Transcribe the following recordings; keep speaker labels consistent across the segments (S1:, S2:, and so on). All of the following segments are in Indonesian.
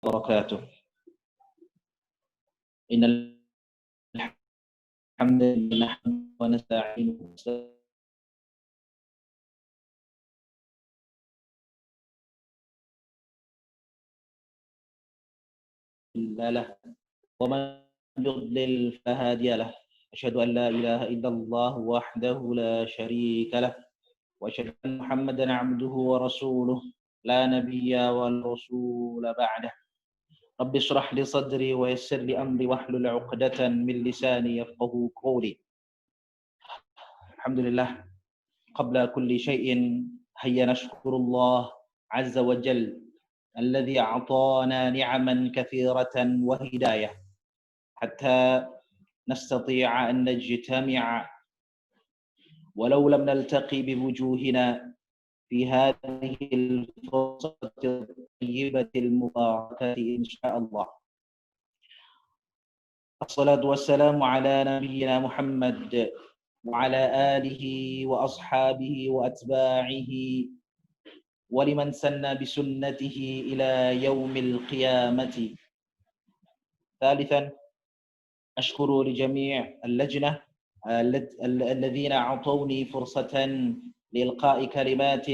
S1: وبركاته. إن الحمد لله ونستعينه له ومن يضلل فلا هادي له. أشهد أن لا إله إلا الله وحده لا شريك له وأشهد أن محمدا عبده ورسوله لا نبي ولا رسول بعده. رب اشرح لي صدري ويسر لي أمري واحلل عقدة من لساني يفقهوا قولي. الحمد لله. قبل كل شيء هيا نشكر الله عز وجل الذي أعطانا نعما كثيرة وهداية حتى نستطيع أن نجتمع ولو لم نلتقي بوجوهنا في هذه الفرصة الطيبة المباركة إن شاء الله. الصلاة والسلام على نبينا محمد وعلى آله وأصحابه وأتباعه ولمن سن بسنته إلى يوم القيامة. ثالثا أشكر لجميع اللجنة الذين أعطوني فرصة لإلقاء كلمات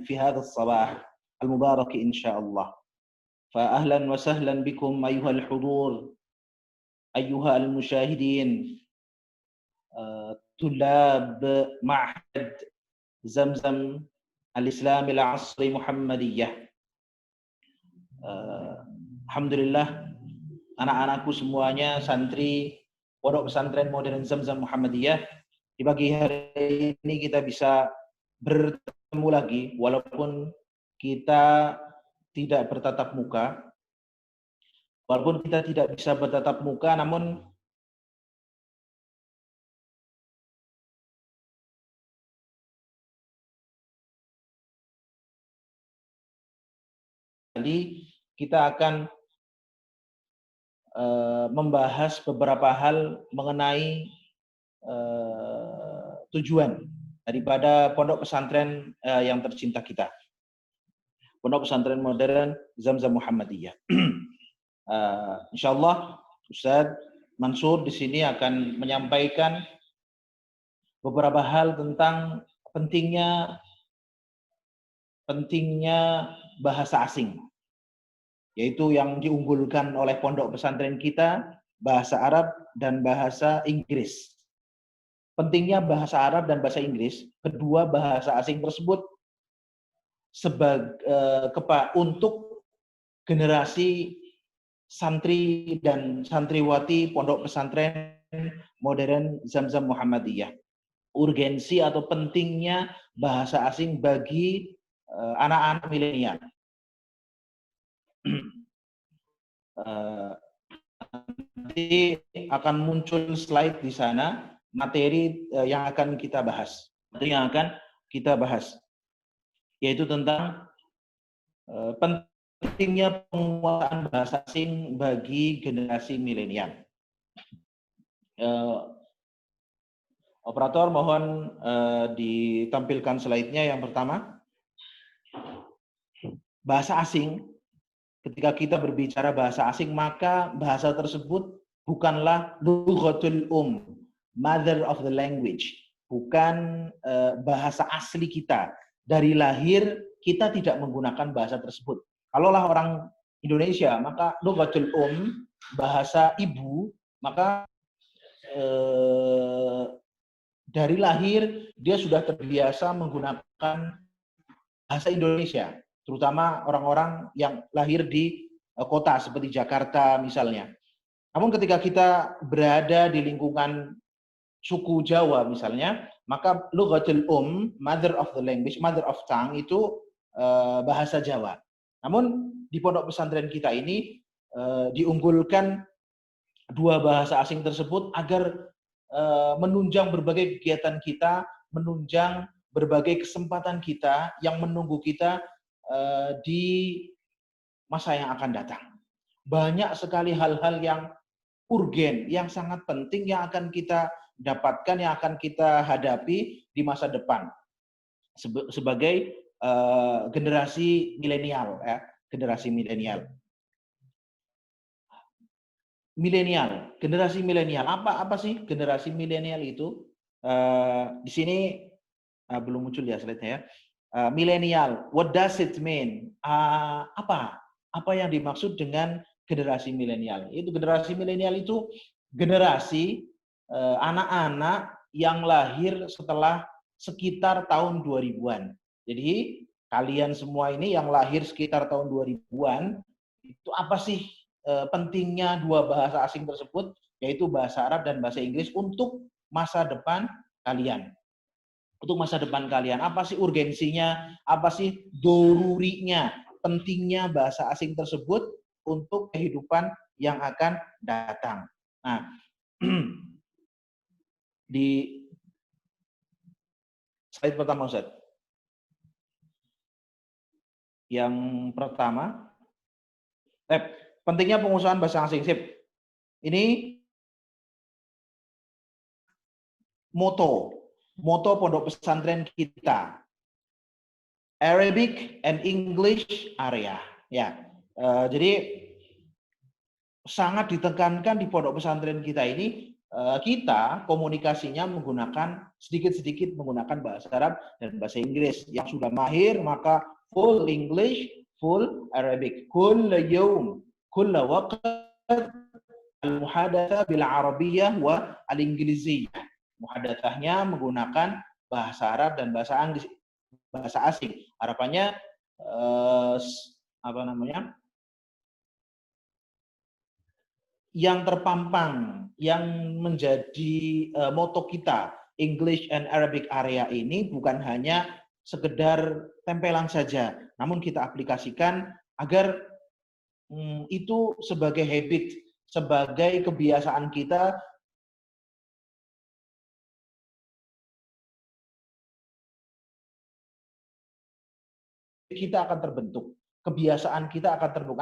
S1: في هذا الصباح المبارك إن شاء الله. فأهلا وسهلا بكم أيها الحضور، أيها المشاهدين، طلاب معهد زمزم الإسلامي العصري محمدية. Alhamdulillah, anak-anakku semuanya santri Pondok Pesantren Modern Zamzam Muhammadiyah. Di pagi hari ini kita bisa bertemu lagi walaupun kita tidak bertatap muka. Walaupun kita tidak bisa bertatap muka, namun kita akan membahas beberapa hal mengenai tujuan daripada pondok pesantren yang tercinta kita, Pondok Pesantren Modern Zamzam Muhammadiyah. Insyaallah Ustadz Mansur di sini akan menyampaikan beberapa hal tentang pentingnya bahasa asing, yaitu yang diunggulkan oleh pondok pesantren kita, bahasa Arab dan bahasa Inggris. Pentingnya bahasa Arab dan bahasa Inggris, kedua bahasa asing tersebut untuk generasi santri dan santriwati Pondok Pesantren Modern Zamzam Muhammadiyah. Urgensi atau pentingnya bahasa asing bagi anak-anak milenial. Nanti akan muncul slide di sana materi yang akan kita bahas. Yaitu tentang pentingnya penguasaan bahasa asing bagi generasi milenial. Operator mohon ditampilkan slide-nya yang pertama. Bahasa asing. Ketika kita berbicara bahasa asing, maka bahasa tersebut bukanlah lughatul mother of the language, bukan bahasa asli kita. Dari lahir kita tidak menggunakan bahasa tersebut. Kalaulah orang Indonesia, maka lughatul bahasa ibu, maka dari lahir dia sudah terbiasa menggunakan bahasa Indonesia, terutama orang-orang yang lahir di kota seperti Jakarta misalnya. Namun ketika kita berada di lingkungan suku Jawa misalnya, maka lughatul mother of the language, mother of tongue itu bahasa Jawa. Namun di pondok pesantren kita ini diunggulkan dua bahasa asing tersebut agar menunjang berbagai kegiatan kita, menunjang berbagai kesempatan kita yang menunggu kita di masa yang akan datang. Banyak sekali hal-hal yang urgen, yang sangat penting yang akan kita dapatkan, yang akan kita hadapi di masa depan sebagai generasi milenial, ya, generasi milenial. Generasi milenial. Apa sih generasi milenial itu? Di sini belum muncul ya slide-nya ya. Milenial, what does it mean? Apa yang dimaksud dengan generasi milenial? Itu generasi milenial itu generasi anak-anak yang lahir setelah sekitar tahun 2000-an. Jadi kalian semua ini yang lahir sekitar tahun 2000-an, itu apa sih pentingnya dua bahasa asing tersebut, yaitu bahasa Arab dan bahasa Inggris untuk masa depan kalian. Untuk masa depan kalian, apa sih urgensinya, apa sih dorurinya, pentingnya bahasa asing tersebut untuk kehidupan yang akan datang. Nah, di slide pertama Ustaz. Yang pertama, pentingnya pengusahaan bahasa asing. Sip. Ini moto pondok pesantren kita. Arabic and English area. Ya. Jadi sangat ditekankan di pondok pesantren kita ini, kita komunikasinya menggunakan sedikit-sedikit menggunakan bahasa Arab dan bahasa Inggris. Yang sudah mahir maka full English, full Arabic. Kull yawm, kull waqt al-muhadatsah bil arabiyyah wa al-ingliziyah. Muhadatsahnya menggunakan bahasa Arab dan bahasa Inggris, bahasa asing. Harapannya yang terpampang, yang menjadi moto kita, English and Arabic area ini bukan hanya sekedar tempelan saja, namun kita aplikasikan agar itu sebagai habit, sebagai kebiasaan kita. Kita akan terbentuk, kebiasaan kita akan terbentuk.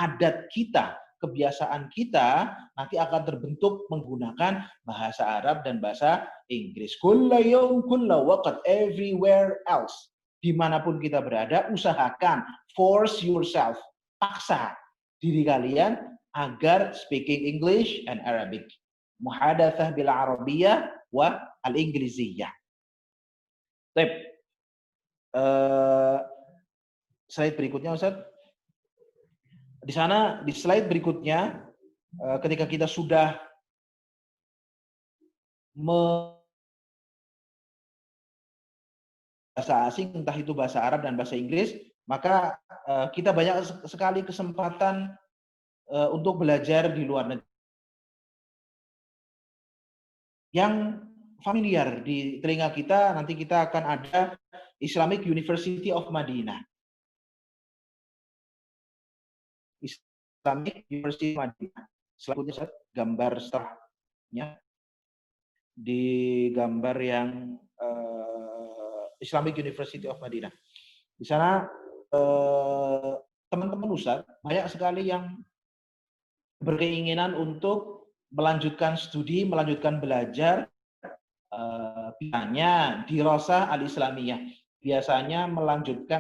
S1: Adat kita, kebiasaan kita nanti akan terbentuk menggunakan bahasa Arab dan bahasa Inggris. Kulla yawm, kulla waqt, everywhere else. Dimanapun kita berada, usahakan, force yourself, paksa diri kalian agar speaking English and Arabic. Muhadatsah bil Arabiyyah wa al-Ingliziyah. Slide berikutnya Ustaz. Di sana, di slide berikutnya, ketika kita sudah bahasa asing, entah itu bahasa Arab dan bahasa Inggris, maka kita banyak sekali kesempatan untuk belajar di luar negeri. Yang familiar di telinga kita, nanti kita akan ada Islamic University of Madinah. Islamic University of Madinah. Selanjutnya gambar setelahnya di gambar yang Islamic University of Madinah. Di sana teman-teman Ustaz banyak sekali yang berkeinginan untuk melanjutkan studi, melanjutkan belajar biasanya dirasah al-Islamiyah. Biasanya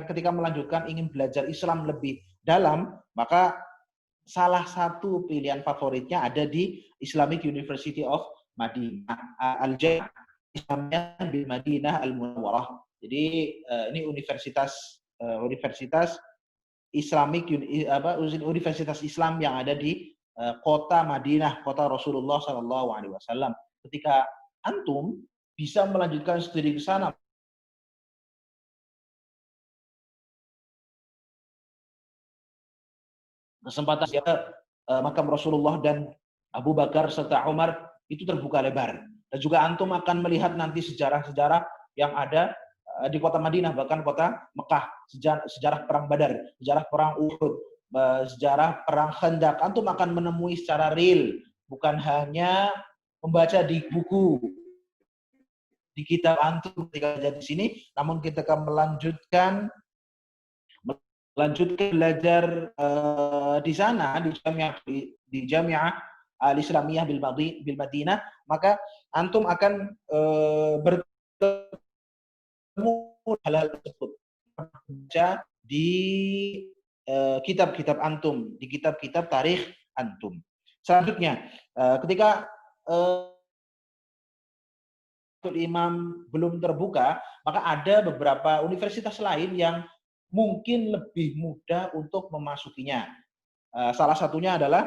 S1: ketika melanjutkan ingin belajar Islam lebih dalam, maka salah satu pilihan favoritnya ada di Islamic University of Madinah, Al-Jami'ah Islamiyah bil Madinah Al-Munawwarah. Jadi ini universitas Islamic, universitas Islam yang ada di kota Madinah, kota Rasulullah SAW. Ketika antum bisa melanjutkan studi ke sana, kesempatan makam Rasulullah dan Abu Bakar serta Umar itu terbuka lebar. Dan juga antum akan melihat nanti sejarah-sejarah yang ada di kota Madinah, bahkan kota Mekah, sejarah perang Badar, sejarah perang Uhud, sejarah perang Khandaq. Antum akan menemui secara real, bukan hanya membaca di buku, di kitab antum ketika di sini, namun kita akan melanjutkan belajar di sana di Jami'ah Al-Islamiyah bil Madinah, maka antum akan bertemu hal-hal tersebut. Baca di kitab-kitab antum, di kitab-kitab tarikh antum. Selanjutnya, ketika Imam belum terbuka, maka ada beberapa universitas lain yang mungkin lebih mudah untuk memasukinya. Salah satunya adalah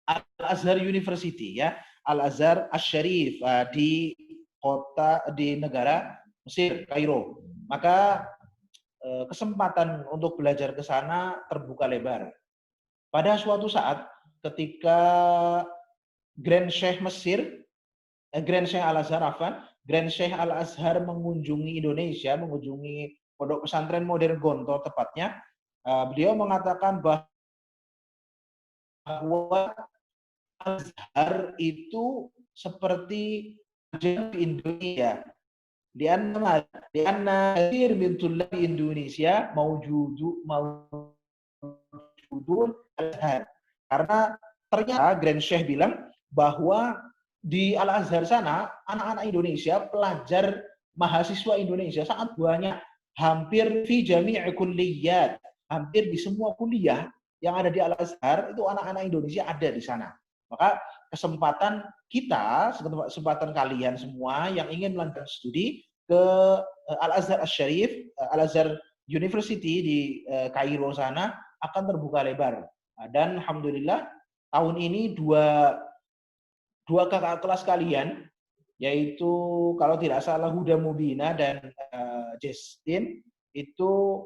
S1: Al-Azhar University, ya, Al-Azhar Asy-Syarif di negara Mesir, Kairo. Maka kesempatan untuk belajar ke sana terbuka lebar. Pada suatu saat ketika Grand Sheikh Mesir, Grand Sheikh Al-Azhar Grand Sheikh Al-Azhar mengunjungi Indonesia, mengunjungi Pondok Pesantren Modern Gontor tepatnya, beliau mengatakan bahwa Azhar itu seperti di Indonesia. Di anna min tullabi Indonesia maujudun Azhar. Karena ternyata Grand Sheikh bilang bahwa di Al-Azhar sana anak-anak Indonesia, pelajar mahasiswa Indonesia sangat banyak, hampir fi jami'i kulliyat, hampir di semua kuliah yang ada di Al-Azhar itu anak-anak Indonesia ada di sana. Maka kesempatan kita, kesempatan kalian semua yang ingin melanjutkan studi ke Al-Azhar Asy-Syarif, Al-Azhar University di Kairo sana akan terbuka lebar. Dan alhamdulillah tahun ini dua kakak kelas kalian, yaitu kalau tidak salah Huda Mubina dan Justin, itu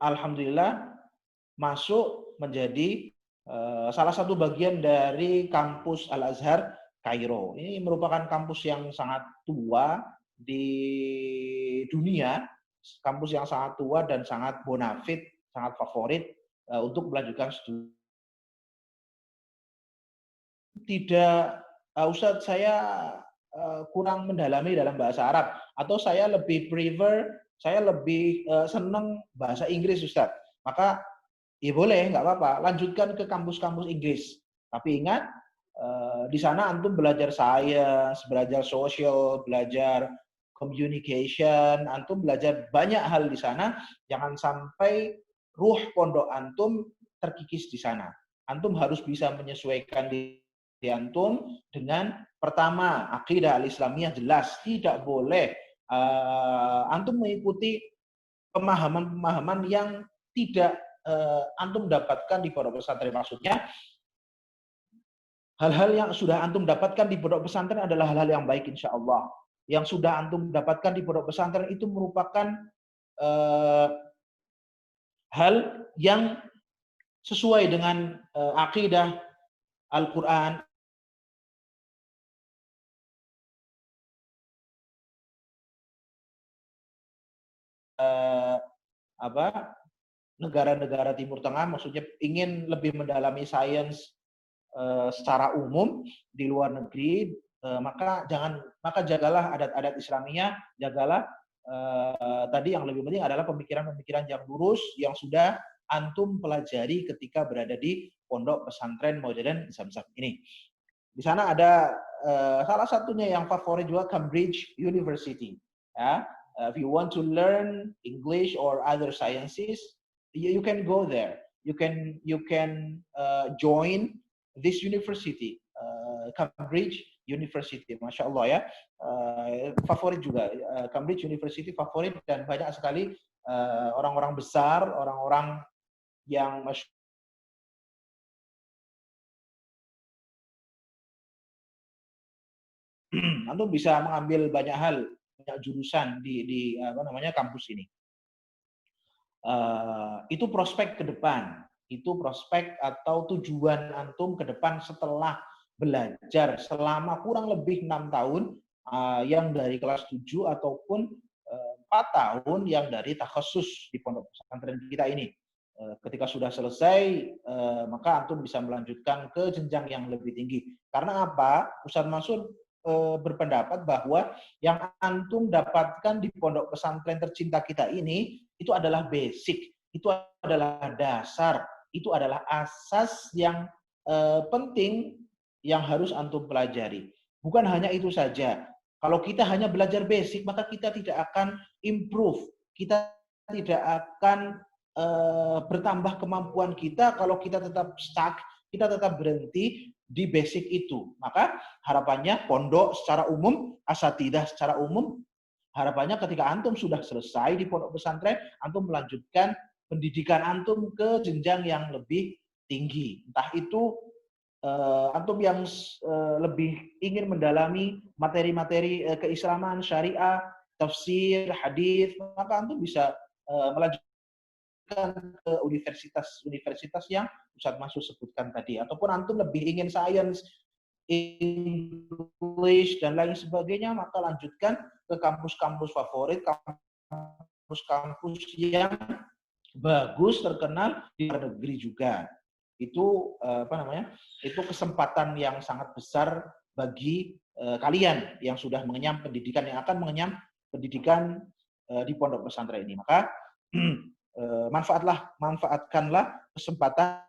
S1: alhamdulillah masuk menjadi salah satu bagian dari kampus Al-Azhar Kairo. Ini merupakan kampus yang sangat tua di dunia, kampus yang sangat tua dan sangat bonafit, sangat favorit untuk melanjutkan studi. Tidak, Ustadz, saya kurang mendalami dalam bahasa Arab, atau saya lebih senang bahasa Inggris, Ustadz. Maka ya boleh, nggak apa-apa, lanjutkan ke kampus-kampus Inggris. Tapi ingat, di sana antum belajar sains, belajar sosial, belajar communication, antum belajar banyak hal di sana. Jangan sampai ruh pondok antum terkikis di sana. Antum harus bisa menyesuaikan diri antum dengan, pertama, akidah al-Islamiyah jelas, tidak boleh antum mengikuti pemahaman-pemahaman yang tidak antum dapatkan di pondok pesantren. Maksudnya hal-hal yang sudah antum dapatkan di pondok pesantren adalah hal-hal yang baik insya Allah. Yang sudah antum dapatkan di pondok pesantren itu merupakan hal yang sesuai dengan akidah Al-Quran, negara-negara Timur Tengah, maksudnya ingin lebih mendalami sains secara umum di luar negeri, maka jagalah adat-adat Islamiyah, jagalah tadi yang lebih penting adalah pemikiran-pemikiran yang lurus yang sudah antum pelajari ketika berada di pondok pesantren modern Zamzam ini. Di sana ada salah satunya yang favorit juga, Cambridge University. Ya, if you want to learn English or other sciences, you can go there. You can join this university, Cambridge University. Masya Allah ya, favorit juga Cambridge University, favorit, dan banyak sekali orang-orang besar, orang-orang yang antum bisa mengambil banyak hal, banyak jurusan di kampus ini. Itu prospek ke depan, itu prospek atau tujuan antum ke depan setelah belajar selama kurang lebih 6 tahun, yang dari kelas 7 ataupun 4 tahun yang dari takhasus di pondok pesantren kita ini. Ketika sudah selesai, maka antum bisa melanjutkan ke jenjang yang lebih tinggi. Karena apa? Ustaz Mansur berpendapat bahwa yang antum dapatkan di pondok pesantren tercinta kita ini itu adalah basic, itu adalah dasar, itu adalah asas yang penting yang harus antum pelajari. Bukan hanya itu saja, Kalau kita hanya belajar basic, maka kita tidak akan improve. Kita tidak akan bertambah kemampuan kita kalau kita tetap stuck, kita tetap berhenti di basic itu. Maka harapannya pondok secara umum, asatidah secara umum, harapannya ketika antum sudah selesai di pondok pesantren, antum melanjutkan pendidikan antum ke jenjang yang lebih tinggi. Entah itu antum yang lebih ingin mendalami materi-materi keislaman, syariah, tafsir, hadis, maka antum bisa melanjutkan ke universitas-universitas yang Ustaz Mansur sebutkan tadi. Ataupun antum lebih ingin science, English, dan lain sebagainya, maka lanjutkan ke kampus-kampus favorit, kampus-kampus yang bagus, terkenal di luar negeri juga. Itu itu kesempatan yang sangat besar bagi kalian yang sudah mengenyam pendidikan, yang akan mengenyam pendidikan di pondok pesantren ini. Maka manfaatkanlah kesempatan.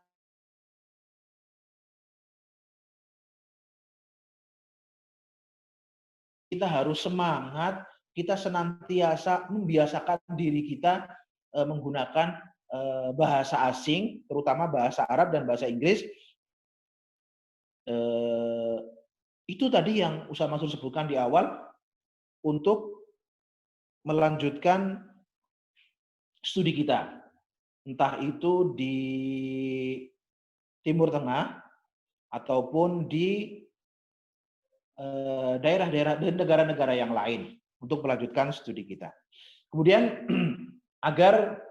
S1: Kita harus semangat, kita senantiasa membiasakan diri kita menggunakan bahasa asing, terutama bahasa Arab dan bahasa Inggris. Itu tadi yang Ustaz Mansur sebutkan di awal, untuk melanjutkan studi kita. Entah itu di Timur Tengah, ataupun di daerah-daerah dan negara-negara yang lain, untuk melanjutkan studi kita. Kemudian agar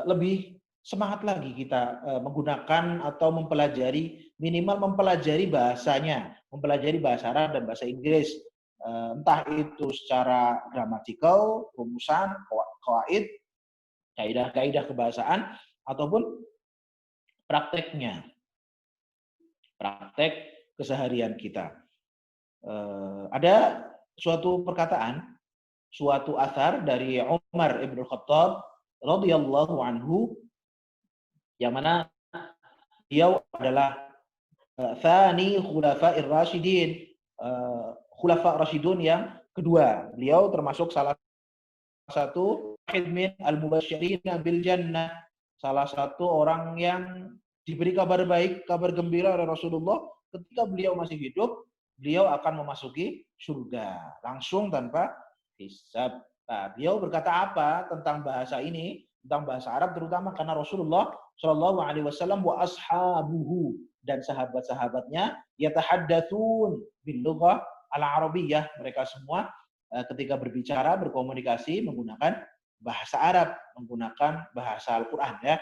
S1: lebih semangat lagi kita menggunakan atau mempelajari, minimal mempelajari bahasanya, mempelajari bahasa Arab dan bahasa Inggris, entah itu secara gramatikal, rumusan, qawaid, kaidah-kaidah kebahasaan, ataupun prakteknya, praktek keseharian kita. Ada suatu perkataan, suatu athar dari Umar ibn Khattab radhiyallahu anhu, yang mana beliau adalah thani khulafa'ir rasyidin, khulafa rasyidun yang kedua. Beliau termasuk salah satu min al-mubasysyirin bil jannah, salah satu orang yang diberi kabar baik, kabar gembira oleh Rasulullah ketika beliau masih hidup, beliau akan memasuki surga langsung tanpa hisab. Nah, beliau berkata apa tentang bahasa ini, tentang bahasa Arab terutama, karena Rasulullah Shallallahu Alaihi Wasallam wa ashabuhu, dan sahabat-sahabatnya yatahaddatsun bil lughah al-arabiyyah, mereka semua ketika berbicara, berkomunikasi menggunakan bahasa Arab, menggunakan bahasa Al-Qur'an, ya.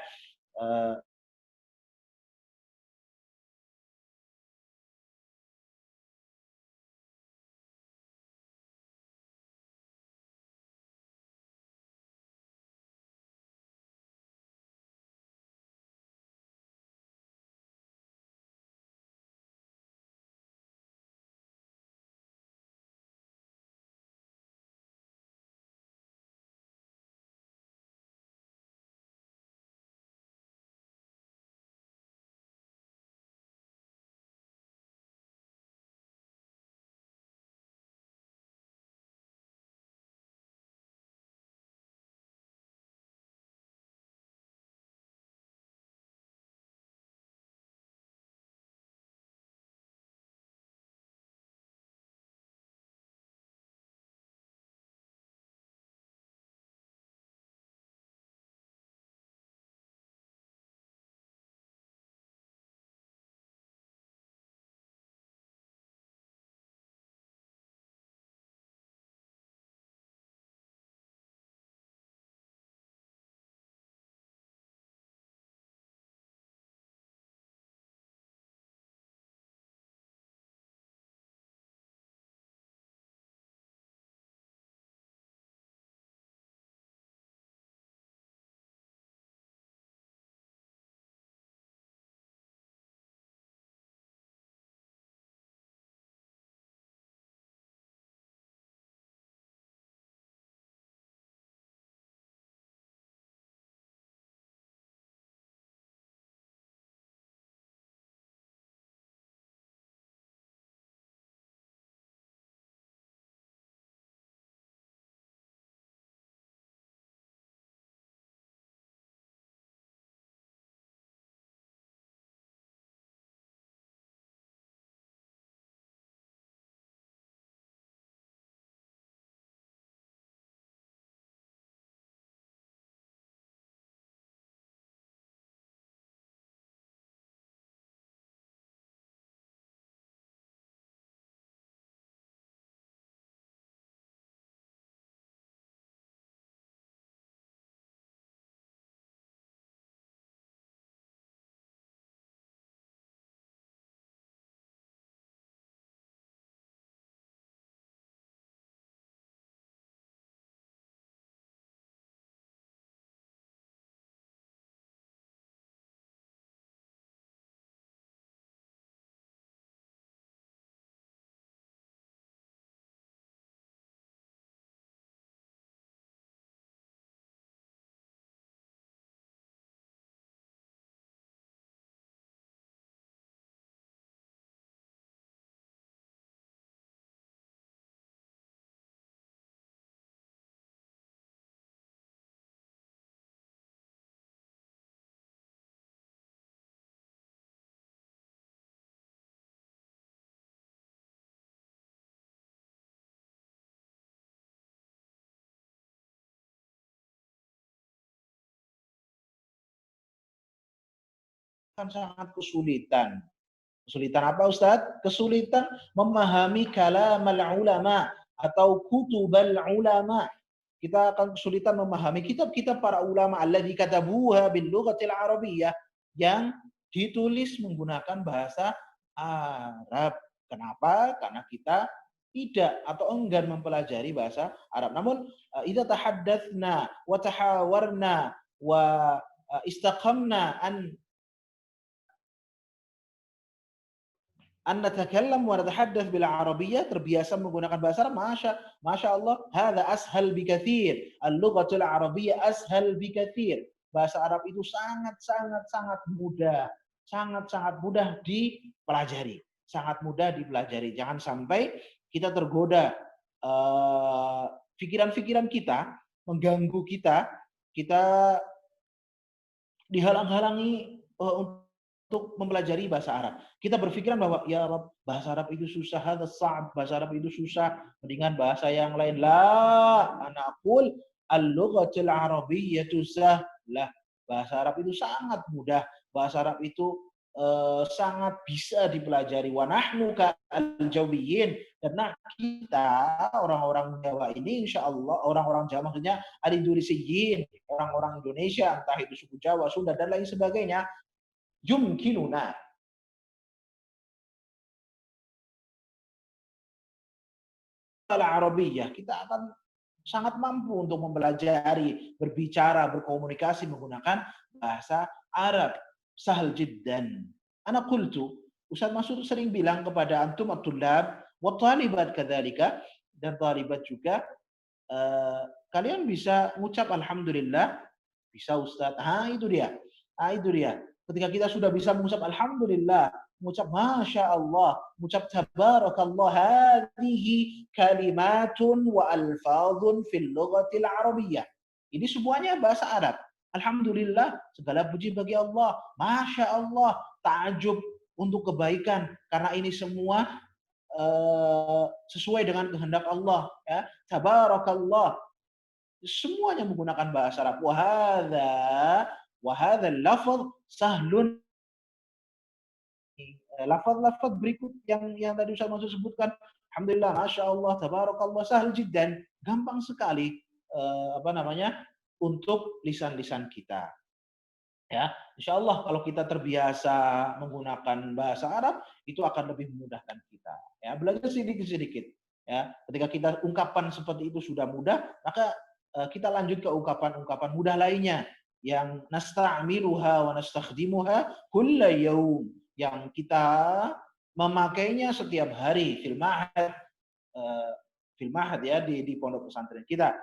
S1: Kan sangat kesulitan. Kesulitan apa Ustadz? Kesulitan memahami kalamal ulama atau kutubal ulama. Kita akan kesulitan memahami kitab-kitab para ulama alladzi katabuha bil lughatil arabiyyah yang ditulis menggunakan bahasa Arab. Kenapa? Karena kita tidak atau enggan mempelajari bahasa Arab. Namun idza tahaddatsna wa tahawarna wa istaqamna an natakallam wa natahaddath bil arabiyyah, terbiasa menggunakan bahasa Arab, masya Allah, hadza ashal bikatsir. Al-lughatul arabiyyah ashal bikatsir. Bahasa Arab itu sangat mudah, sangat mudah dipelajari, sangat mudah dipelajari. Jangan sampai kita tergoda pikiran-pikiran kita mengganggu kita dihalang-halangi untuk mempelajari bahasa Arab. Kita berpikiran bahwa ya bahasa Arab itu susah, bahasa Arab itu susah, mendingan bahasa yang lain. La, anaqul al-lughatul arabiyyatu sahlah. Bahasa Arab itu sangat mudah. Bahasa Arab itu sangat bisa dipelajari. Wa nahnu kal-jawiyyin, karena kita orang-orang Jawa ini insyaallah, orang-orang Jawa maksudnya al-indonesiyin, orang-orang Indonesia, entah itu suku Jawa, Sunda dan lain sebagainya, yumkinuna al-arabiyyah, kita akan sangat mampu untuk mempelajari, berbicara, berkomunikasi menggunakan bahasa Arab. Sahal jiddan. Ana qultu, Ustaz Masud sering bilang kepada antum at-tullab wa talibat kadzalika, dan talibat juga, kalian bisa ngucap alhamdulillah, bisa Ustaz. Itu dia. Itu dia. Ketika kita sudah bisa mengucap alhamdulillah, mengucap masya Allah, mengucap tabarakallah, hadhihi kalimatun wa alfadhun fil lughatil arabiyyah. Ini semuanya bahasa Arab. Alhamdulillah, segala puji bagi Allah. Masya Allah, ta'ajub untuk kebaikan, karena ini semua sesuai dengan kehendak Allah. Ya. Tabarakallah, semuanya menggunakan bahasa Arab. Wahadha lafaz sahlun. Lafaz-lafaz berikut yang tadi Ustaz Mansur sebutkan, alhamdulillah, masya Allah, tabarakallah, sahal jiddan, gampang sekali untuk lisan-lisan kita. Ya, insya Allah kalau kita terbiasa menggunakan bahasa Arab, itu akan lebih memudahkan kita. Ya, belajar sedikit-sedikit. Ya, ketika kita ungkapan seperti itu sudah mudah, maka kita lanjut ke ungkapan-ungkapan mudah lainnya yang nasta'miluha wa nastakhdimuha kulla yaum, yang kita memakainya setiap hari fil ma'had ya, di pondok pesantren kita.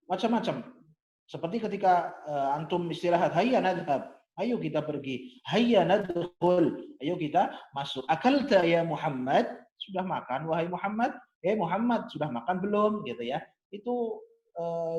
S1: Macam-macam. Seperti ketika antum istirahat, hayya nadhhab, ayo kita pergi, hayya nadkhul, ayo kita masuk. Akalta ya Muhammad, sudah makan wahai Muhammad? Muhammad, sudah makan belum? Gitu ya. Itu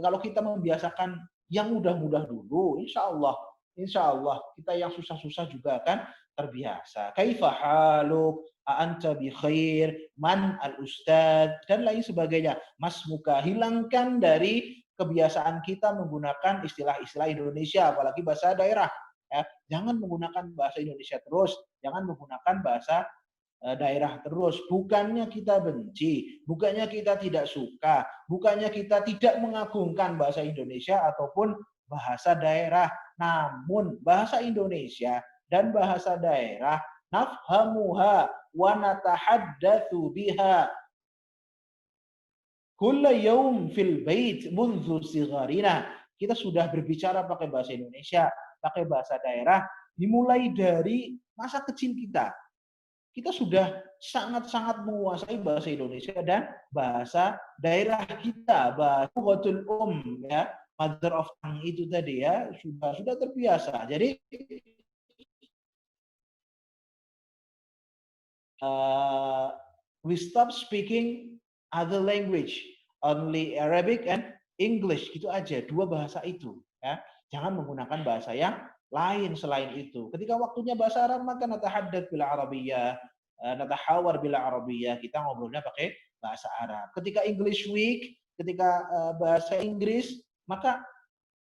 S1: kalau kita membiasakan yang mudah-mudah dulu, insya Allah kita yang susah-susah juga akan terbiasa. Kaifa haluk, anta bi khair, man al ustad, dan lain sebagainya. Mas muka, hilangkan dari kebiasaan kita menggunakan istilah-istilah Indonesia, apalagi bahasa daerah. Ya. Jangan menggunakan bahasa Indonesia terus, jangan menggunakan bahasa daerah terus. Bukannya kita benci, bukannya kita tidak suka, bukannya kita tidak mengagungkan bahasa Indonesia ataupun bahasa daerah. Namun bahasa Indonesia dan bahasa daerah, nafhamuha wa natahaddatsu biha kulla yaum fil bait munzu sigharina. Kita sudah berbicara pakai bahasa Indonesia, pakai bahasa daerah, dimulai dari masa kecil kita. Kita sudah sangat-sangat menguasai bahasa Indonesia dan bahasa daerah kita, bahasa ya, mother of tongue itu tadi ya, sudah terbiasa. Jadi we stop speaking other language, only Arabic and English, gitu aja, dua bahasa itu ya. Jangan menggunakan bahasa yang lain selain itu. Ketika waktunya bahasa Arab, maka natahaddath bil arabiyyah, natahawar bil arabiyyah, kita ngobrolnya pakai bahasa Arab. Ketika English week, ketika bahasa Inggris, maka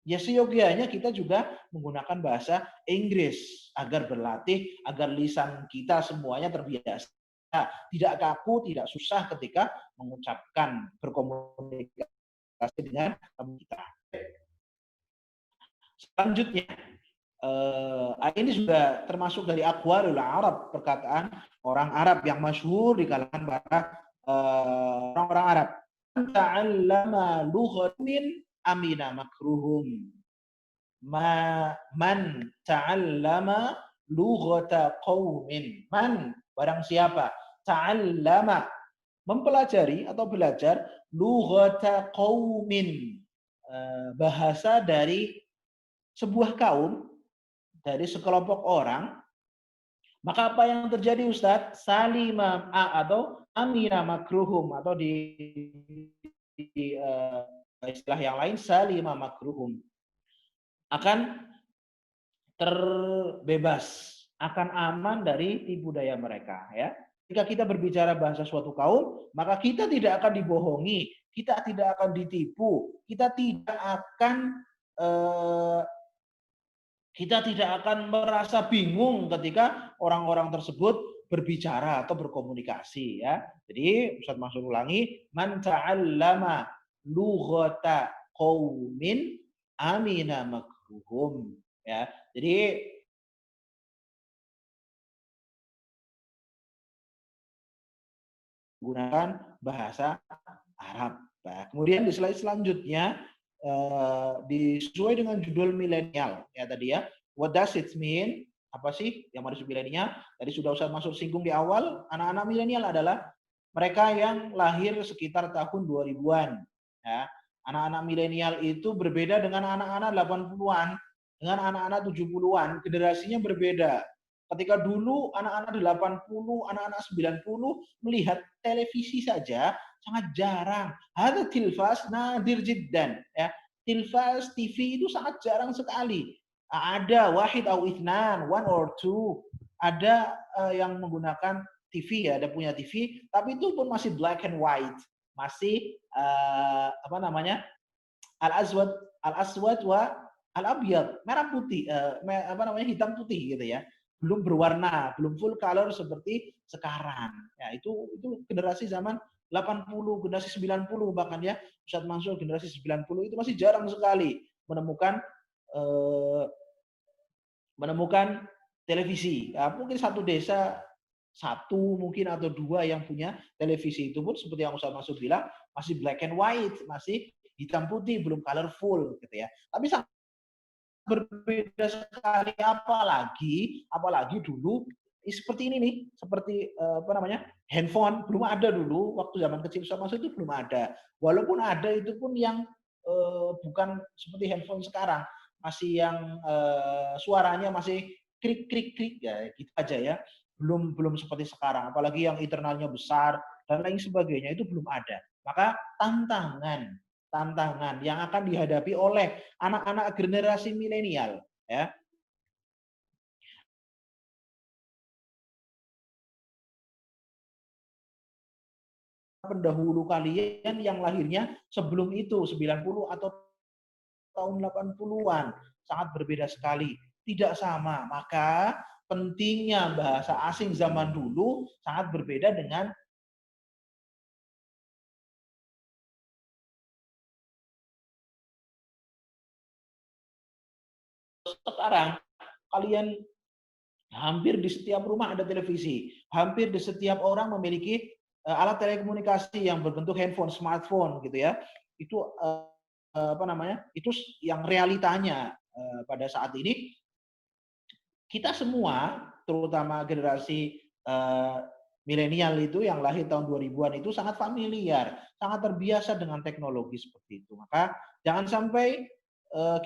S1: Ya seyogianya kita juga menggunakan bahasa Inggris agar berlatih, agar lisan kita semuanya terbiasa. Tidak kaku, tidak susah ketika mengucapkan, berkomunikasi dengan teman kita. Selanjutnya, ini juga termasuk dari aqwalul Arab, perkataan orang Arab yang masyhur di kalangan para orang-orang Arab. Ta'allama lughatin amina makruhum. Man ta'allama lughata qaumin. Man, barang siapa ta'allama, mempelajari atau belajar lughata qaumin, bahasa dari sebuah kaum, dari sekelompok orang, maka apa yang terjadi Ustadz? Salima atau amina makruhum, atau di istilah yang lain salima makruhum, akan terbebas, akan aman dari tipu daya mereka, ya. Jika kita berbicara bahasa suatu kaum, maka kita tidak akan dibohongi, kita tidak akan ditipu, kita tidak akan merasa bingung ketika orang-orang tersebut berbicara atau berkomunikasi, ya. Jadi Ustaz Mansur ulangi, man ta'allama lughata qaumin amina makruhum, ya. Jadi gunakan bahasa Arab. Nah, kemudian di slide selanjutnya disesuai dengan judul milenial ya tadi ya. What does it mean? Apa sih yang maksud milenial? Tadi sudah Ustaz masuk singgung di awal, anak-anak milenial adalah mereka yang lahir sekitar tahun 2000-an ya. Anak-anak milenial itu berbeda dengan anak-anak 80-an, dengan anak-anak 70-an, generasinya berbeda. Ketika dulu anak-anak 80, anak-anak 90 melihat televisi saja sangat jarang. Ada tilfas nadir jiddan, ya. Tilfas TV itu sangat jarang sekali. Ada wahid atau ithnan, one or two. Ada yang menggunakan TV ya, ada punya TV, tapi itu pun masih black and white, masih apa namanya, al-aswad, al-aswad wa al-abyad, merah putih, apa namanya, hitam putih gitu ya, belum berwarna, belum full color seperti sekarang. Ya, itu generasi zaman 80, generasi 90 bahkan ya, Ustaz Mansur generasi 90 itu masih jarang sekali menemukan menemukan televisi. Ya, mungkin satu desa satu mungkin atau dua yang punya televisi, itu pun seperti yang Ustaz Mansur bilang masih black and white, masih hitam putih, belum colorful gitu ya. Tapi sangat berbeda sekali, apalagi dulu seperti ini nih, seperti apa namanya, handphone belum ada dulu waktu zaman kecil Ustaz Mansur, itu belum ada. Walaupun ada itu pun yang bukan seperti handphone sekarang, masih yang suaranya masih krik krik krik ya gitu aja ya. Belum seperti sekarang, apalagi yang internalnya besar dan lain sebagainya, itu belum ada. Maka tantangan yang akan dihadapi oleh anak-anak generasi milenial ya, pendahulu kalian yang lahirnya sebelum itu 90 atau tahun 80-an sangat berbeda sekali, tidak sama. Maka pentingnya bahasa asing zaman dulu sangat berbeda dengan sekarang. Kalian hampir di setiap rumah ada televisi, hampir di setiap orang memiliki alat telekomunikasi yang berbentuk handphone, smartphone gitu ya. Itu apa namanya? Itu yang realitanya pada saat ini. Kita semua, terutama generasi milenial itu yang lahir tahun 2000-an itu sangat familiar, sangat terbiasa dengan teknologi seperti itu. Maka jangan sampai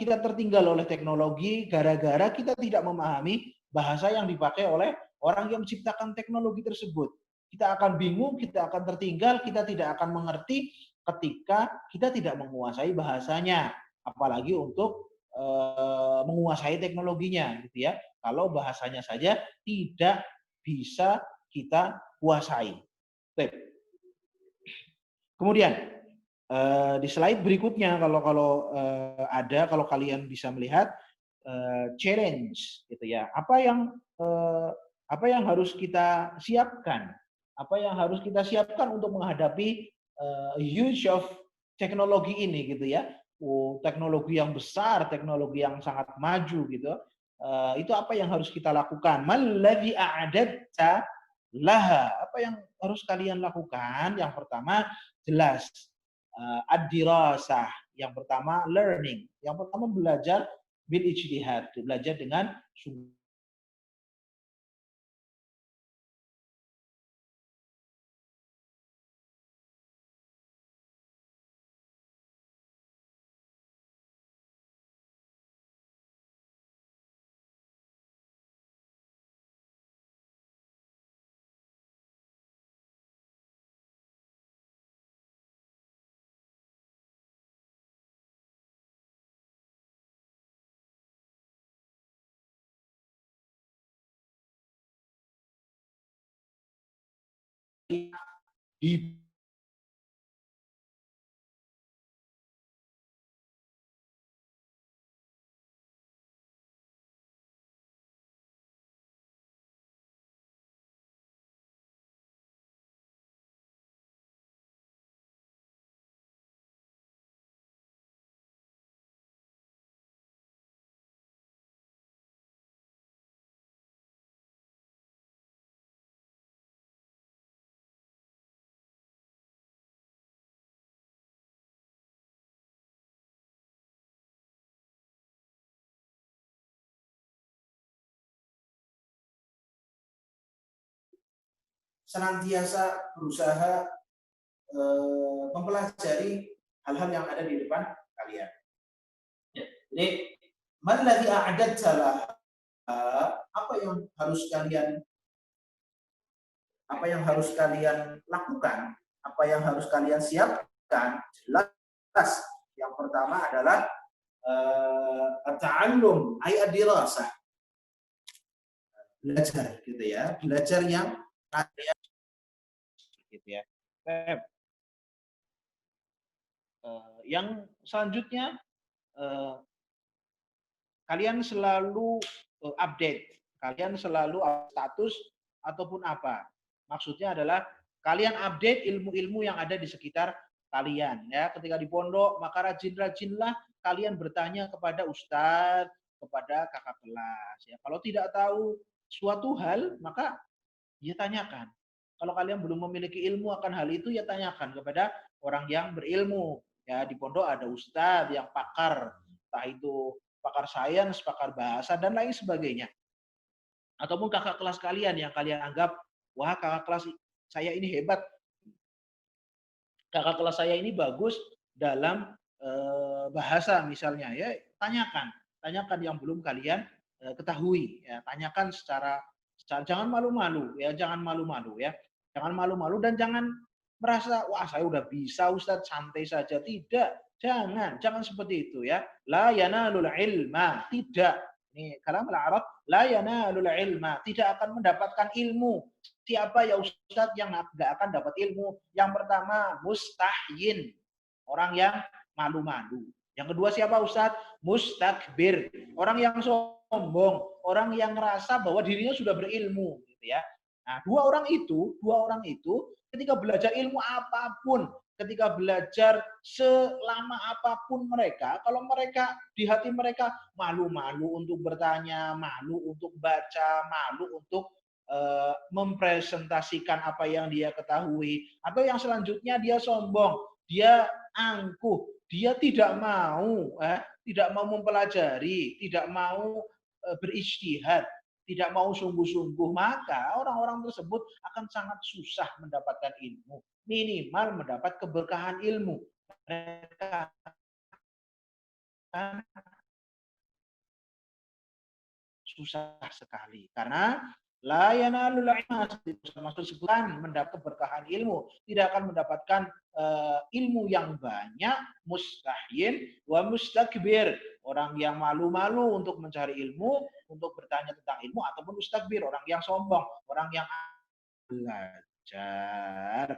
S1: kita tertinggal oleh teknologi gara-gara kita tidak memahami bahasa yang dipakai oleh orang yang menciptakan teknologi tersebut. Kita akan bingung, kita akan tertinggal, kita tidak akan mengerti ketika kita tidak menguasai bahasanya, apalagi untuk menguasai teknologinya gitu ya. Kalau bahasanya saja tidak bisa kita kuasai. Kemudian Di slide berikutnya kalau kalau kalian bisa melihat challenge gitu ya. Apa yang harus kita siapkan? Apa yang harus kita siapkan untuk menghadapi use of teknologi ini gitu ya. Teknologi yang besar, teknologi yang sangat maju gitu. Itu apa yang harus kita lakukan? Malladzi a'dadta laha. Apa yang harus kalian lakukan? Yang pertama jelas ad-dirasah. Yang pertama learning. Yang pertama belajar bil ijtihad, belajar dengan sungguh. Di senantiasa berusaha mempelajari hal-hal yang ada di depan kalian. Ya. Jadi, man ladzi a'dadta apa yang harus kalian lakukan, apa yang harus kalian siapkan, jelas yang pertama adalah at-ta'allum ay ad-dirasah, belajar gitu ya, belajar yang gitu ya. Yang selanjutnya kalian selalu update, kalian selalu status ataupun apa. Maksudnya adalah kalian update ilmu-ilmu yang ada di sekitar kalian ya. Ketika di pondok, maka rajin-rajinlah kalian bertanya kepada ustadz, kepada kakak kelas ya. Kalau tidak tahu suatu hal, maka ya tanyakan. Kalau kalian belum memiliki ilmu akan hal itu, ya tanyakan kepada orang yang berilmu. Ya, di pondok ada ustadz yang pakar, entah itu pakar sains, pakar bahasa, dan lain sebagainya. Ataupun kakak kelas kalian yang kalian anggap, wah kakak kelas saya ini hebat, kakak kelas saya ini bagus dalam bahasa misalnya, ya tanyakan yang belum kalian ketahui, ya tanyakan secara jangan malu-malu ya, jangan malu-malu dan jangan merasa wah saya udah bisa Ustadz santai saja, tidak, jangan seperti itu ya. La yanalul ilma, tidak, ini kalam Arab, la yanalul ilma, tidak akan mendapatkan ilmu. Siapa ya Ustadz yang nggak akan dapat ilmu? Yang pertama mustahyin, orang yang malu-malu. Yang kedua siapa Ustadz? Mustakbir, orang yang sombong, orang yang merasa bahwa dirinya sudah berilmu, gitu ya. Nah, dua orang itu ketika belajar ilmu apapun, ketika belajar selama apapun mereka, kalau mereka di hati mereka malu-malu untuk bertanya, malu untuk baca, malu untuk mempresentasikan apa yang dia ketahui, atau yang selanjutnya dia sombong, dia angkuh, dia tidak mau mempelajari, tidak mau berijtihad, tidak mau sungguh-sungguh, maka orang-orang tersebut akan sangat susah mendapatkan ilmu, minimal mendapat keberkahan ilmu. Mereka susah sekali karena la yanalul ilma, maksud sebutan mendapat keberkahan ilmu, tidak akan mendapatkan ilmu yang banyak. Mustahyin wa mustakbir, orang yang malu-malu untuk mencari ilmu, untuk bertanya tentang ilmu, ataupun mustakbir, orang yang sombong, orang yang belajar.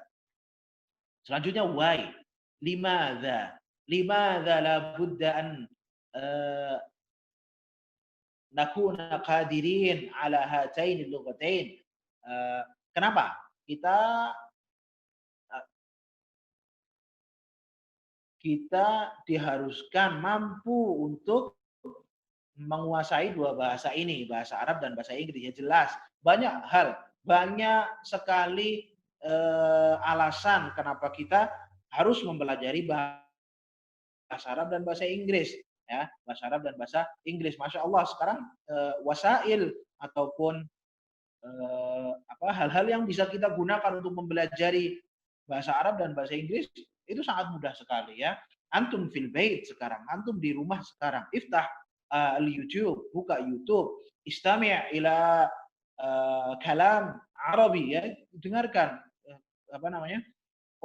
S1: Selanjutnya why. limadza la budda an nakuna qadirin ala hatain al-lughatain. Kenapa? Eh, kita diharuskan mampu untuk menguasai dua bahasa ini, bahasa Arab dan bahasa Inggris. Ya jelas, banyak hal, banyak sekali alasan kenapa kita harus mempelajari bahasa Arab dan bahasa Inggris. Ya, bahasa Arab dan bahasa Inggris. Masya Allah, sekarang wasail ataupun hal-hal yang bisa kita gunakan untuk mempelajari bahasa Arab dan bahasa Inggris itu sangat mudah sekali ya. Antum fil bait sekarang, antum di rumah sekarang, iftah al-YouTube, buka YouTube, istami' ila kalam Arabi ya, dengarkan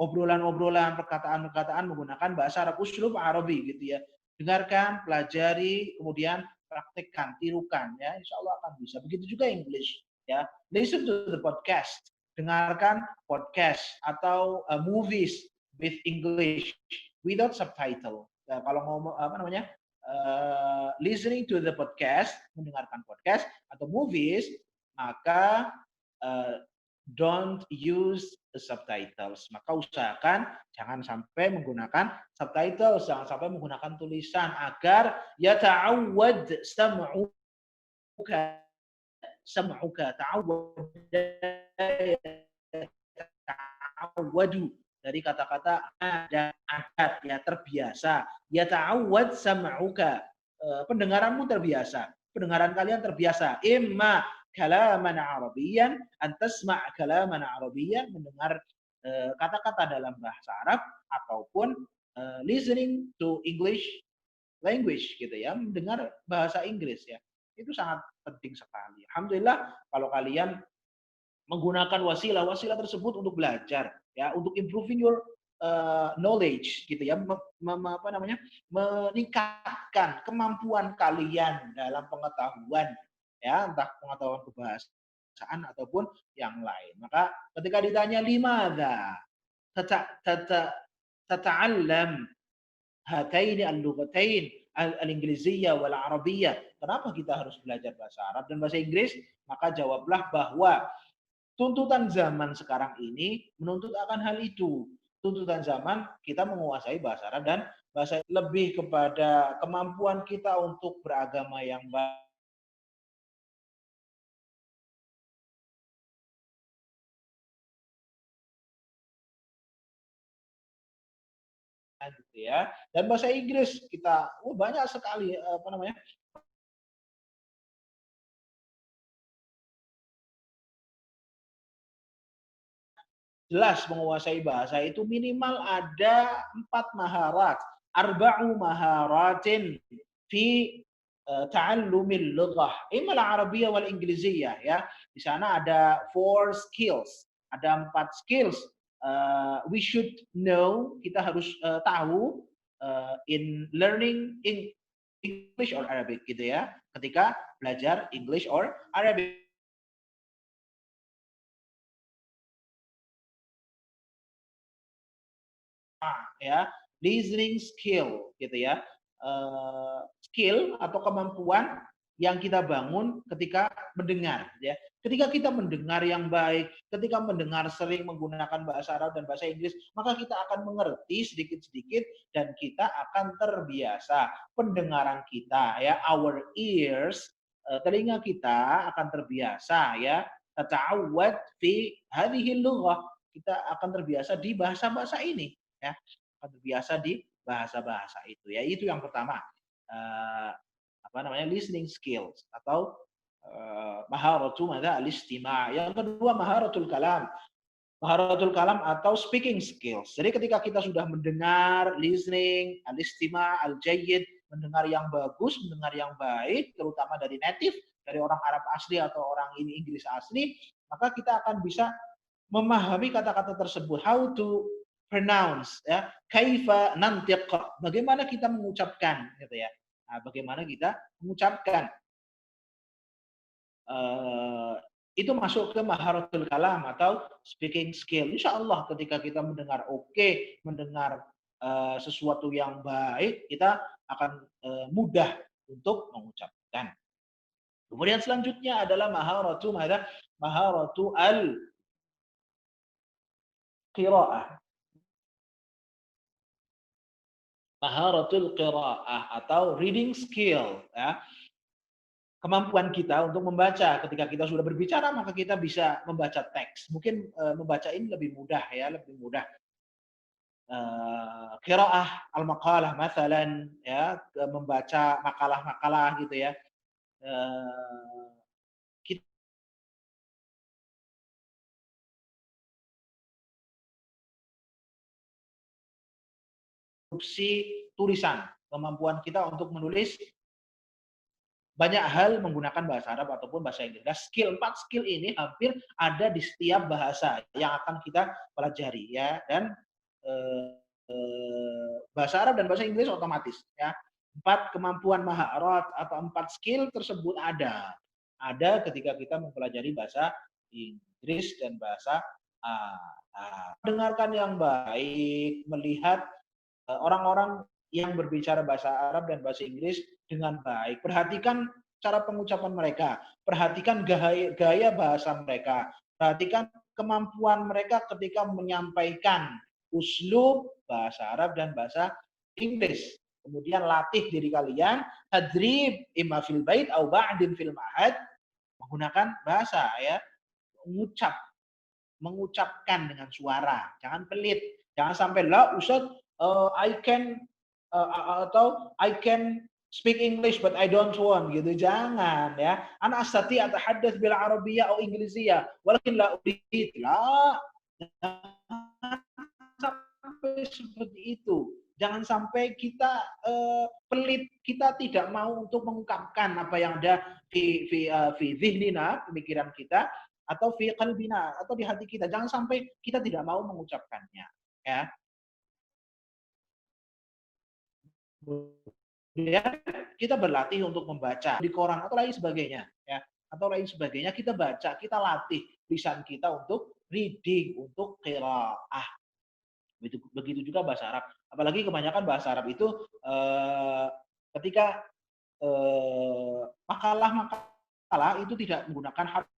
S1: obrolan-obrolan, perkataan-perkataan menggunakan bahasa Arab, uslub Arabi gitu ya. Dengarkan, pelajari, kemudian praktekkan, tirukan ya, insya Allah akan bisa. Begitu juga English ya. Listen to the podcast, dengarkan podcast atau movies with English without subtitle. Nah, kalau ngomong listening to the podcast, mendengarkan podcast atau movies, maka don't use the subtitles. Maka usahakan jangan sampai menggunakan subtitles, jangan sampai menggunakan tulisan agar ya ta'awwad sam'uka ta'awwadu dari kata-kata ada adat ya, terbiasa. Ya ta'awwad sam'uka, pendengaranmu terbiasa, pendengaran kalian terbiasa. Imma kalaman Arabiyan, antasma' kalaman Arabiyan, mendengar kata-kata dalam bahasa Arab, ataupun listening to English language gitu ya, mendengar bahasa Inggris ya. Itu sangat penting sekali. Alhamdulillah kalau kalian menggunakan wasilah-wasilah tersebut untuk belajar ya, untuk improving your knowledge gitu ya, meningkatkan kemampuan kalian dalam pengetahuan ya, entah pengetahuan kebahasaan ataupun yang lain. Maka ketika ditanya limadza tata'allam hataini al-lughatain al-inggrisiyah wal arabiyyah, kenapa kita harus belajar bahasa Arab dan bahasa Inggris? Maka jawablah bahwa tuntutan zaman sekarang ini menuntut akan hal itu. Tuntutan zaman kita menguasai bahasa Arab dan bahasa lebih kepada kemampuan kita untuk beragama yang baik. Gitu ya. Dan bahasa Inggris kita banyak sekali jelas menguasai bahasa itu minimal ada 4 maharat, arba'u maharatin fi ta'allumil lughah, imma al-arabiyyah wal inggrisiyah ya. Di sana ada 4 skills, ada 4 skills. We should know, kita harus tahu in learning English or Arabic gitu ya. Ketika belajar English or Arabic. Ya, listening skill gitu ya, skill atau kemampuan yang kita bangun ketika mendengar ya. Ketika kita mendengar yang baik, ketika mendengar sering menggunakan bahasa Arab dan bahasa Inggris, maka kita akan mengerti sedikit-sedikit dan kita akan terbiasa. Pendengaran kita ya, our ears, telinga kita akan terbiasa ya, tata'awwad fi hadhihi lughah, kita akan terbiasa di bahasa-bahasa ini ya, akan terbiasa di bahasa-bahasa itu ya. Itu yang pertama, listening skills atau maharatu madza al-istima'. Yang kedua maharatul kalam. Maharatul kalam atau speaking skills. Jadi ketika kita sudah mendengar, listening, al-istima', al-jayyid, mendengar yang bagus, mendengar yang baik, terutama dari native, dari orang Arab asli atau orang ini Inggris asli, maka kita akan bisa memahami kata-kata tersebut, how to pronounce ya, kaifa nantiq, bagaimana kita mengucapkan gitu ya. Nah, bagaimana kita mengucapkan, itu masuk ke maharatul kalam atau speaking skill. Insya Allah ketika kita mendengar mendengar sesuatu yang baik, kita akan mudah untuk mengucapkan. Kemudian selanjutnya adalah maharatu al-qiraah. Maharatul qiraah atau reading skill, ya. Kemampuan kita untuk membaca. Ketika kita sudah berbicara, maka kita bisa membaca teks. Mungkin membaca ini lebih mudah, ya, lebih mudah. Qiraah al-maqalah masalan, ya, membaca makalah-makalah gitu ya. Kita tulisan, kemampuan kita untuk menulis banyak hal menggunakan bahasa Arab ataupun bahasa Inggris. Nah, empat skill ini hampir ada di setiap bahasa yang akan kita pelajari, ya. Dan bahasa Arab dan bahasa Inggris otomatis, ya. Empat kemampuan maharat atau empat skill tersebut ada ketika kita mempelajari bahasa Inggris dan bahasa Arab. Dengarkan yang baik, melihat orang-orang yang berbicara bahasa Arab dan bahasa Inggris dengan baik. Perhatikan cara pengucapan mereka, perhatikan gaya bahasa mereka, perhatikan kemampuan mereka ketika menyampaikan uslub bahasa Arab dan bahasa Inggris. Kemudian latih diri kalian, tadrib imma fil bait au ba'din fil ma'had, menggunakan bahasa, ya, mengucapkan dengan suara, jangan pelit, jangan sampai lah Ustaz, I can atau I can speak English but I don't want, gitu, jangan, ya. Ana astati atahaddath bil arabiyyah atau inggrisiyah walakin la urid, la, sampai seperti itu. Jangan sampai kita pelit, kita tidak mau untuk mengungkapkan apa yang ada fi zihnina, pemikiran kita, atau fi qalbina, atau di hati kita. Jangan sampai kita tidak mau mengucapkannya, ya. Kemudian kita berlatih untuk membaca di koran atau lain sebagainya, ya. Atau lain sebagainya, kita baca, kita latih lisan kita untuk reading, untuk qiraah. Begitu juga bahasa Arab. Apalagi kebanyakan bahasa Arab itu ketika makalah-makalah itu tidak menggunakan harf.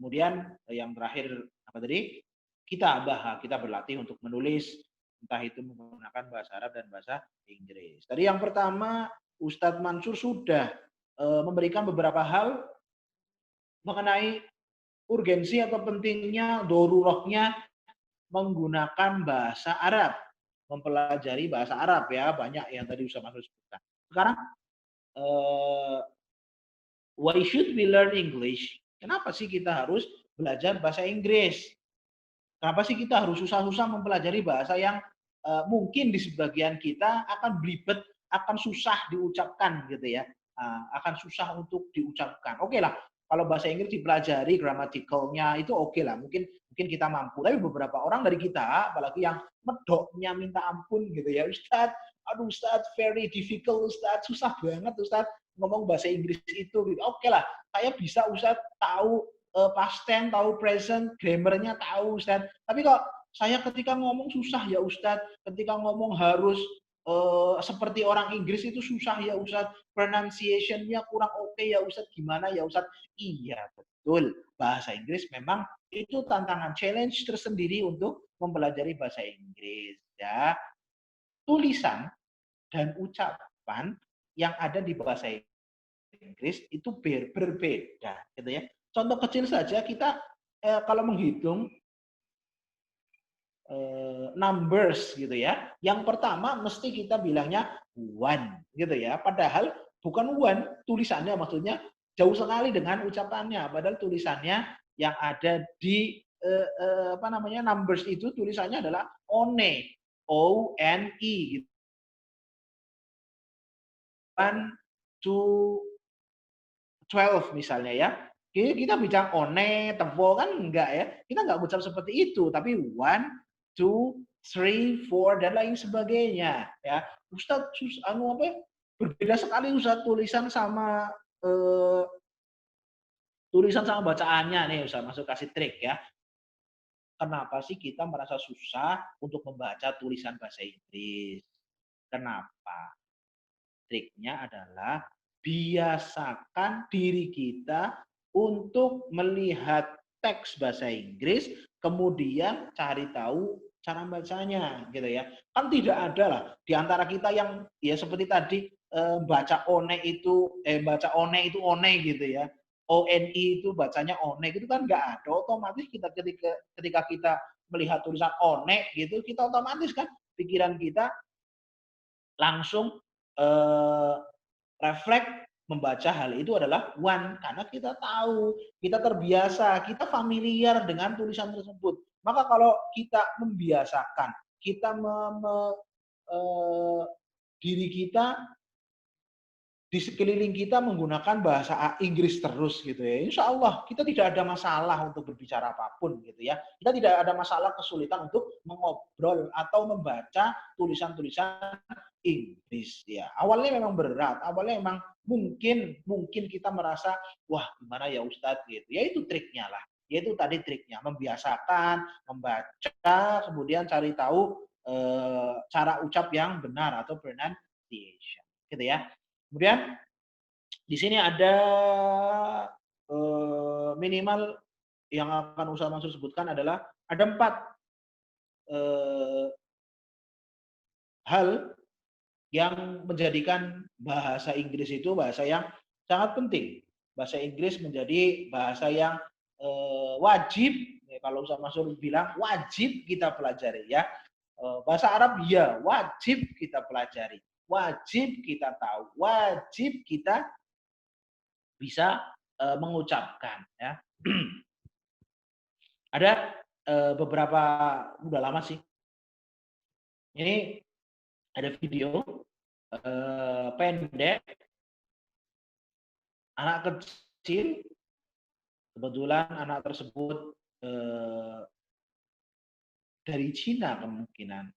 S1: Kemudian yang terakhir apa tadi? Kita berlatih untuk menulis, entah itu menggunakan bahasa Arab dan bahasa Inggris. Tadi yang pertama, Ustadz Mansur sudah memberikan beberapa hal mengenai urgensi atau pentingnya, dorurahnya menggunakan bahasa Arab, mempelajari bahasa Arab, ya, banyak yang tadi Ustaz Mansur sebutkan. Sekarang why should we learn English? Kenapa sih kita harus belajar bahasa Inggris? Kenapa sih kita harus susah-susah mempelajari bahasa yang mungkin di sebagian kita akan belibet, akan susah diucapkan, gitu ya. Akan susah untuk diucapkan. Oke lah, kalau bahasa Inggris dipelajari gramaticalnya itu oke lah, mungkin kita mampu. Tapi beberapa orang dari kita, apalagi yang medoknya minta ampun, gitu ya, Ustadz, aduh Ustadz, very difficult Ustadz, susah banget Ustadz ngomong bahasa Inggris itu. Gitu. Oke lah, saya bisa Ustadz tahu past tense, tahu present, grammarnya tahu Ustadz. Tapi kok saya ketika ngomong susah ya Ustadz, ketika ngomong harus seperti orang Inggris itu susah ya Ustadz, pronunciation-nya kurang oke ya Ustadz, gimana ya Ustadz? Iya, betul. Bahasa Inggris memang itu tantangan, challenge tersendiri untuk mempelajari bahasa Inggris, ya. Tulisan dan ucapan yang ada di bahasa Inggris itu berbeda, gitu ya. Contoh kecil saja, kita kalau menghitung numbers, gitu ya. Yang pertama mesti kita bilangnya one, gitu ya. Padahal bukan one, tulisannya maksudnya jauh sekali dengan ucapannya. Padahal tulisannya yang ada di apa namanya numbers itu tulisannya adalah one, O N E, gitu. 1 to 12 misalnya, ya. Kita bicara one, tepo kan enggak, ya. Kita enggak ucap seperti itu, tapi 1, 2, 3, 4 dan lain sebagainya, ya. Ustaz berbeda sekali Ustaz tulisan sama tulisan sama bacaannya nih Ustaz Mansur kasih trik ya. Kenapa sih kita merasa susah untuk membaca tulisan bahasa Inggris? Kenapa? Triknya adalah biasakan diri kita untuk melihat teks bahasa Inggris, kemudian cari tahu cara bacanya, gitu ya. Kan tidak ada lah di antara kita yang ya seperti tadi baca one itu one gitu ya. ONI itu bacanya one gitu kan nggak ada. Otomatis kita ketika kita melihat tulisan one gitu, kita otomatis kan pikiran kita langsung refleks membaca hal itu adalah one karena kita tahu, kita terbiasa, kita familiar dengan tulisan tersebut. Maka kalau kita membiasakan, kita diri kita di sekeliling kita menggunakan bahasa Inggris terus gitu ya. Insya Allah kita tidak ada masalah untuk berbicara apapun gitu ya. Kita tidak ada masalah kesulitan untuk mengobrol atau membaca tulisan-tulisan Inggris ya. Awalnya memang berat, awalnya memang mungkin kita merasa wah gimana ya Ustadz gitu. Ya itu triknya lah. Yaitu tadi triknya membiasakan membaca kemudian cari tahu cara ucap yang benar atau pronunciation gitu ya. Kemudian di sini ada minimal yang akan Ustaz Mansur sebutkan adalah ada 4 hal yang menjadikan bahasa Inggris itu bahasa yang sangat penting. Bahasa Inggris menjadi bahasa yang wajib, kalau Ustaz Mansur bilang wajib kita pelajari ya. Bahasa Arab ya wajib kita pelajari, wajib kita tahu, wajib kita bisa mengucapkan ya. Ada beberapa udah lama sih. Ini ada video pendek anak kecil, kebetulan anak tersebut dari Cina kemungkinan,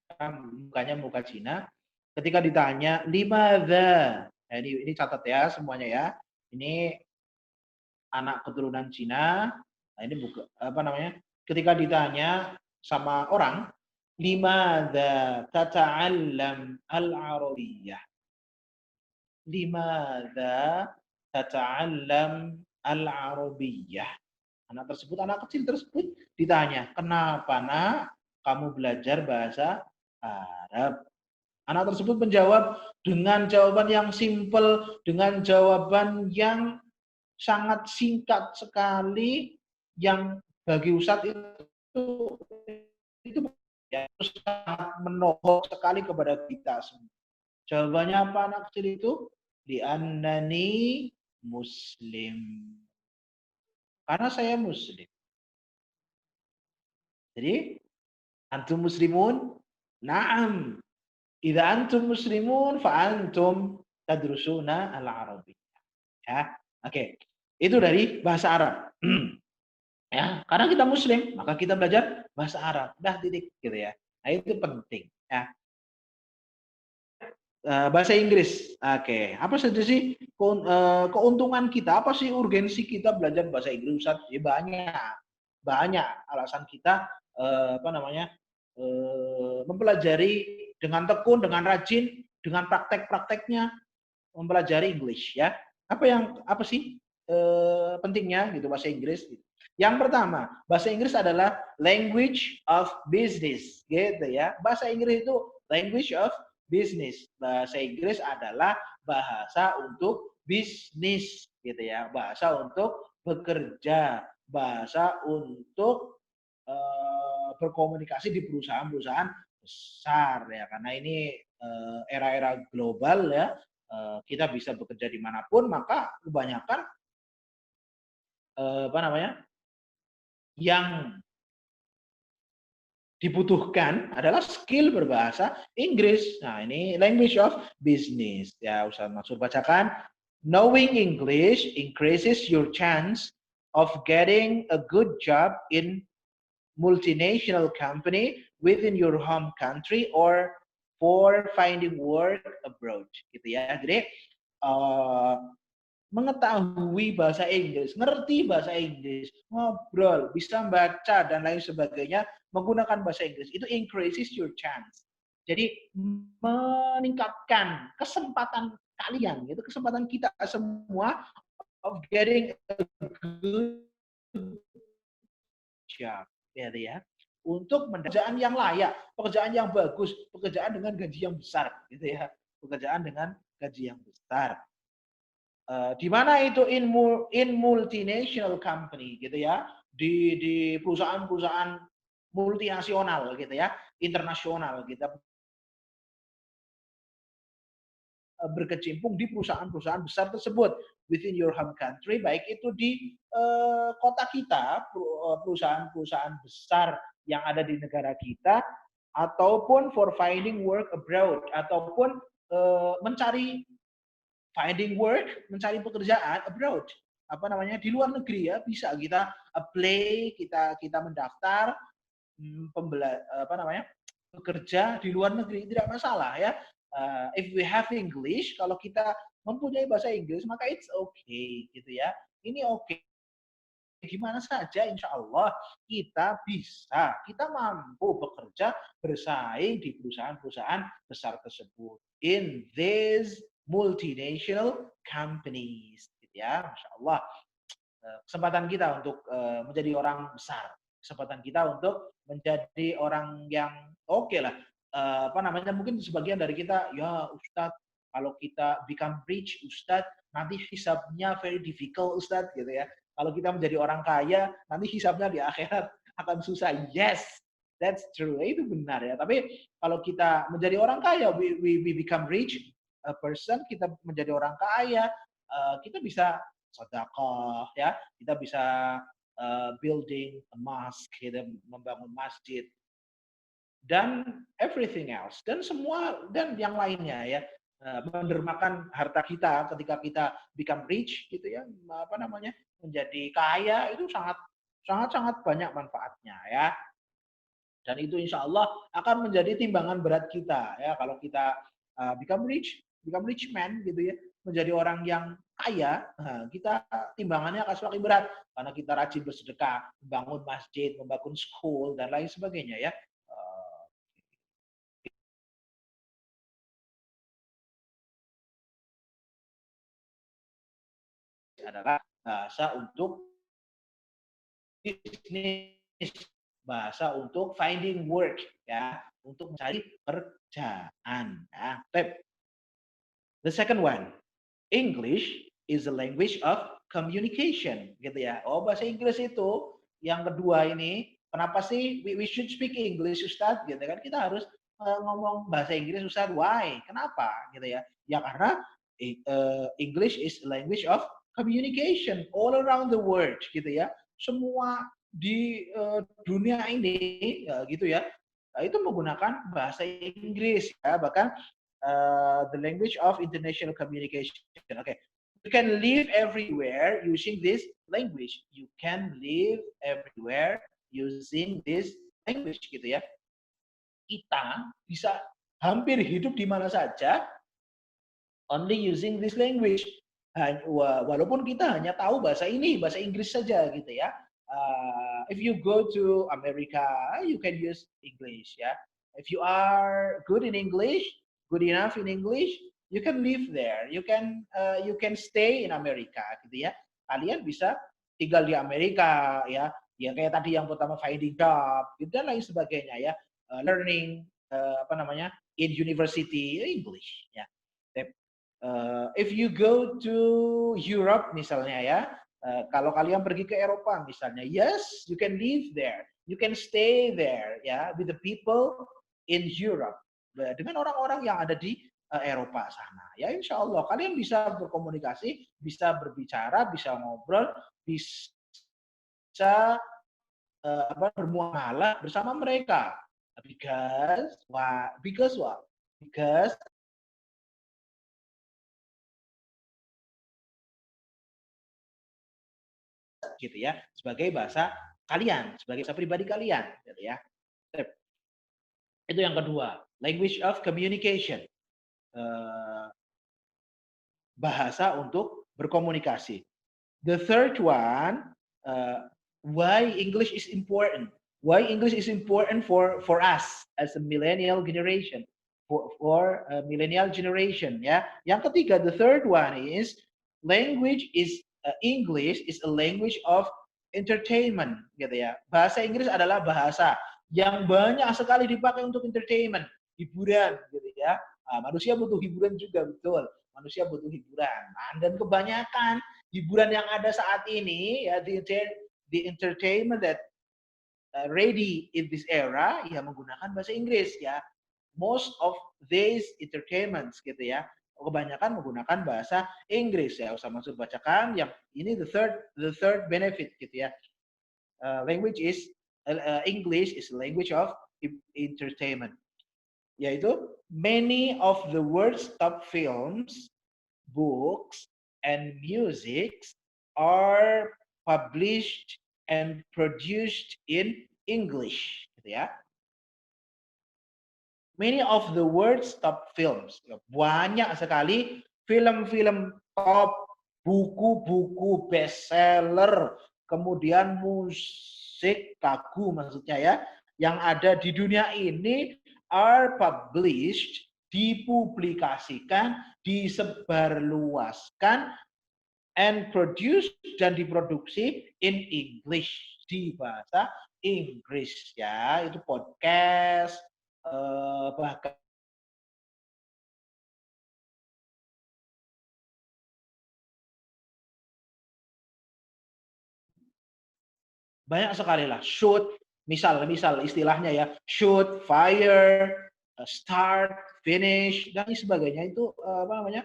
S1: mukanya muka Cina. Ketika ditanya limadza, nah, ini catat ya semuanya ya. Ini anak keturunan Cina. Nah, ini buka apa namanya? Ketika ditanya sama orang, limadza tata'allam al-arabiyyah? Limadza tata'allam al-arabiyyah? Anak tersebut, anak kecil tersebut ditanya, "Kenapa, Nak, kamu belajar bahasa Arab?" Anak tersebut menjawab dengan jawaban yang simpel, dengan jawaban yang sangat singkat sekali, yang bagi Ustadz itu ya, sangat menohok sekali kepada kita semua. Jawabannya apa anak kecil itu? Li'annani muslim. Karena saya muslim. Jadi, antum muslimun? Naam. Idza antum muslimun fa antum tadrusuna al-arabiyyah. Ya. Oke. Itu dari bahasa Arab. Ya, karena kita muslim, maka kita belajar bahasa Arab. Dah titik gitu ya. Nah, itu penting ya. Bahasa Inggris. Oke, apa saja sih keuntungan kita? Apa sih urgensi kita belajar bahasa Inggris, Ustaz? Ya banyak. Banyak alasan kita mempelajari dengan tekun, dengan rajin, dengan praktek-prakteknya mempelajari English ya. Apa sih pentingnya gitu bahasa Inggris gitu. Yang pertama, bahasa Inggris adalah language of business gitu ya. Bahasa Inggris itu language of business. Bahasa Inggris adalah bahasa untuk bisnis gitu ya. Bahasa untuk bekerja, bahasa untuk berkomunikasi di perusahaan-perusahaan besar ya. Karena ini era-era global ya. Kita bisa bekerja dimanapun, maka kebanyakan yang dibutuhkan adalah skill berbahasa Inggris. Nah, ini language of business. Ya, Ustaz Mansur bacakan. Knowing English increases your chance of getting a good job in multinational company within your home country or for finding work abroad. Gitu ya. Jadi
S2: mengetahui bahasa Inggris, ngerti bahasa Inggris, ngobrol, bisa baca dan lain sebagainya menggunakan bahasa Inggris, itu increases your chance. Jadi meningkatkan kesempatan kalian, itu kesempatan kita semua of getting a good job, gitu ya. Untuk pekerjaan yang layak, pekerjaan yang bagus, pekerjaan dengan gaji yang besar, gitu ya. Pekerjaan dengan gaji yang besar. Di mana itu in multinational company gitu ya, di perusahaan-perusahaan multinasional gitu ya, internasional gitu, berkecimpung di perusahaan-perusahaan besar tersebut within your home country, baik itu di kota kita, perusahaan-perusahaan besar yang ada di negara kita, ataupun for finding work abroad, ataupun mencari finding work, mencari pekerjaan abroad, apa namanya, di luar negeri ya, bisa kita apply, kita mendaftar apa namanya, bekerja di luar negeri, tidak masalah ya. If we have English, kalau kita mempunyai bahasa Inggris maka it's okay gitu ya. Ini oke. Gimana saja insya Allah kita bisa, kita mampu bekerja bersaing di perusahaan-perusahaan besar tersebut in these multinational companies gitu ya. Masya Allah, kesempatan kita untuk menjadi orang besar, kesempatan kita untuk menjadi orang yang oke lah. Apa namanya, mungkin sebagian dari kita, ya Ustadz, kalau kita become rich Ustadz, nanti hisabnya very difficult Ustadz gitu ya. Kalau kita menjadi orang kaya, nanti hisabnya di akhirat akan susah. Yes, that's true. Itu benar ya. Tapi kalau kita menjadi orang kaya, we become rich a person, kita menjadi orang kaya, kita bisa sedekah ya, kita bisa building a mosque, kita membangun masjid dan everything else, dan semua dan yang lainnya ya, mendermakan harta kita ketika kita become rich gitu ya, apa namanya, menjadi kaya, itu sangat sangat sangat banyak manfaatnya ya. Dan itu insya Allah akan menjadi timbangan berat kita ya, kalau kita become rich man gitu ya, menjadi orang yang kaya, kita timbangannya akan semakin berat karena kita rajin bersedekah, membangun masjid, membangun school dan lain sebagainya ya. Adalah bahasa untuk bisnis, bahasa untuk finding work ya, untuk mencari pekerjaan ya. The second one, English is a language of communication gitu ya. Oh, bahasa Inggris itu yang kedua ini, kenapa sih we should speak English Ustadz gitu kan? Kita harus ngomong bahasa Inggris Ustadz. Why? Kenapa gitu ya? Ya karena English is a language of communication all around the world gitu ya. Semua di dunia ini ya, gitu ya. Itu menggunakan bahasa Inggris ya, bahkan the language of international communication. Okay, you can live everywhere using this language. You can live everywhere using this language gitu ya. Kita bisa hampir hidup di mana saja only using this language. Walaupun kita hanya tahu bahasa ini, bahasa Inggris saja gitu ya. If you go to America, you can use English ya. If you are good in English, good enough in English, you can live there. You can stay in America gitu ya. Kalian bisa tinggal di Amerika ya. Ya kayak tadi yang pertama finding job gitu dan lain sebagainya ya. Learning apa namanya, in university English ya. If you go to Europe misalnya ya, kalau kalian pergi ke Eropa misalnya, yes, you can live there, you can stay there ya, with the people in Europe, dengan orang-orang yang ada di Eropa sana. Ya insya Allah kalian bisa berkomunikasi, bisa berbicara, bisa ngobrol, bisa bermuamalah bersama mereka. Because what? Because gitu ya, sebagai bahasa kalian, sebagai bahasa pribadi kalian gitu ya. Itu yang kedua, language of communication, bahasa untuk berkomunikasi. The third one, why English is important. Why English is important for us as a millennial generation, for millennial generation. Ya, yang ketiga, the third one is language is English is a language of entertainment, gitu ya. Bahasa Inggris adalah bahasa yang banyak sekali dipakai untuk entertainment, hiburan, gitu ya. Nah, manusia butuh hiburan juga, betul. Manusia butuh hiburan. Nah, dan kebanyakan hiburan yang ada saat ini, ya, the entertainment that ready in this era, ya menggunakan bahasa Inggris, ya. Most of these entertainments, gitu ya, kebanyakan menggunakan bahasa Inggris, ya. Usah Mansur bacakan yang ini the third benefit, gitu ya. Language is English is a language of entertainment, yaitu many of the world's top films, books, and music are published and produced in English, gitu ya. Many of the world's top films, banyak sekali film-film top, buku-buku bestseller, kemudian musik lagu maksudnya ya, yang ada di dunia ini are published, dipublikasikan, disebarluaskan, and produced dan diproduksi in English, di bahasa Inggris ya. Itu podcast, bahkan banyak sekali lah. Shoot, misal istilahnya ya, shoot, fire, start, finish, dan sebagainya itu apa namanya,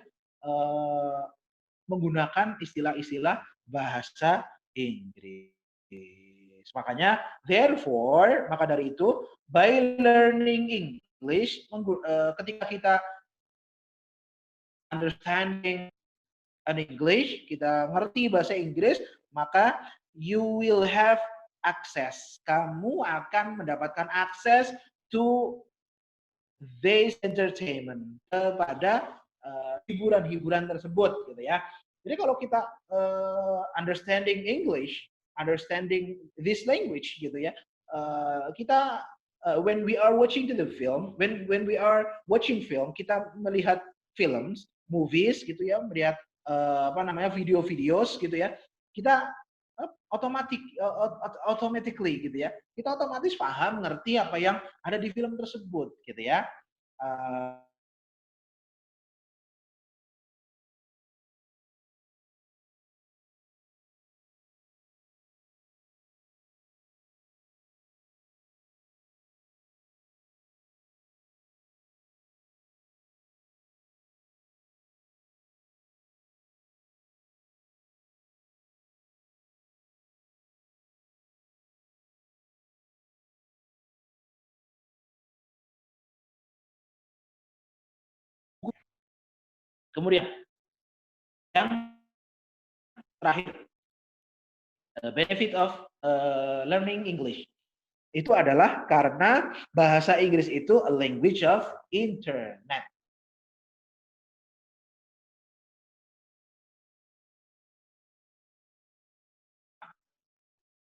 S2: menggunakan istilah-istilah bahasa Inggris. Makanya, therefore, maka dari itu, by learning English, ketika kita understanding an English, kita ngerti bahasa Inggris, maka you will have access. Kamu akan mendapatkan akses to this entertainment, kepada hiburan-hiburan tersebut, gitu ya. Jadi kalau kita understanding English, understanding this language, gitu ya, kita when we are watching to the film, when we are watching film, kita melihat films, movies, gitu ya, melihat apa namanya video-videos, gitu ya, kita automatically, gitu ya, kita otomatis paham, ngerti apa yang ada di film tersebut, gitu ya. Kemudian yang terakhir, benefit of learning English itu adalah karena bahasa Inggris itu a language of internet.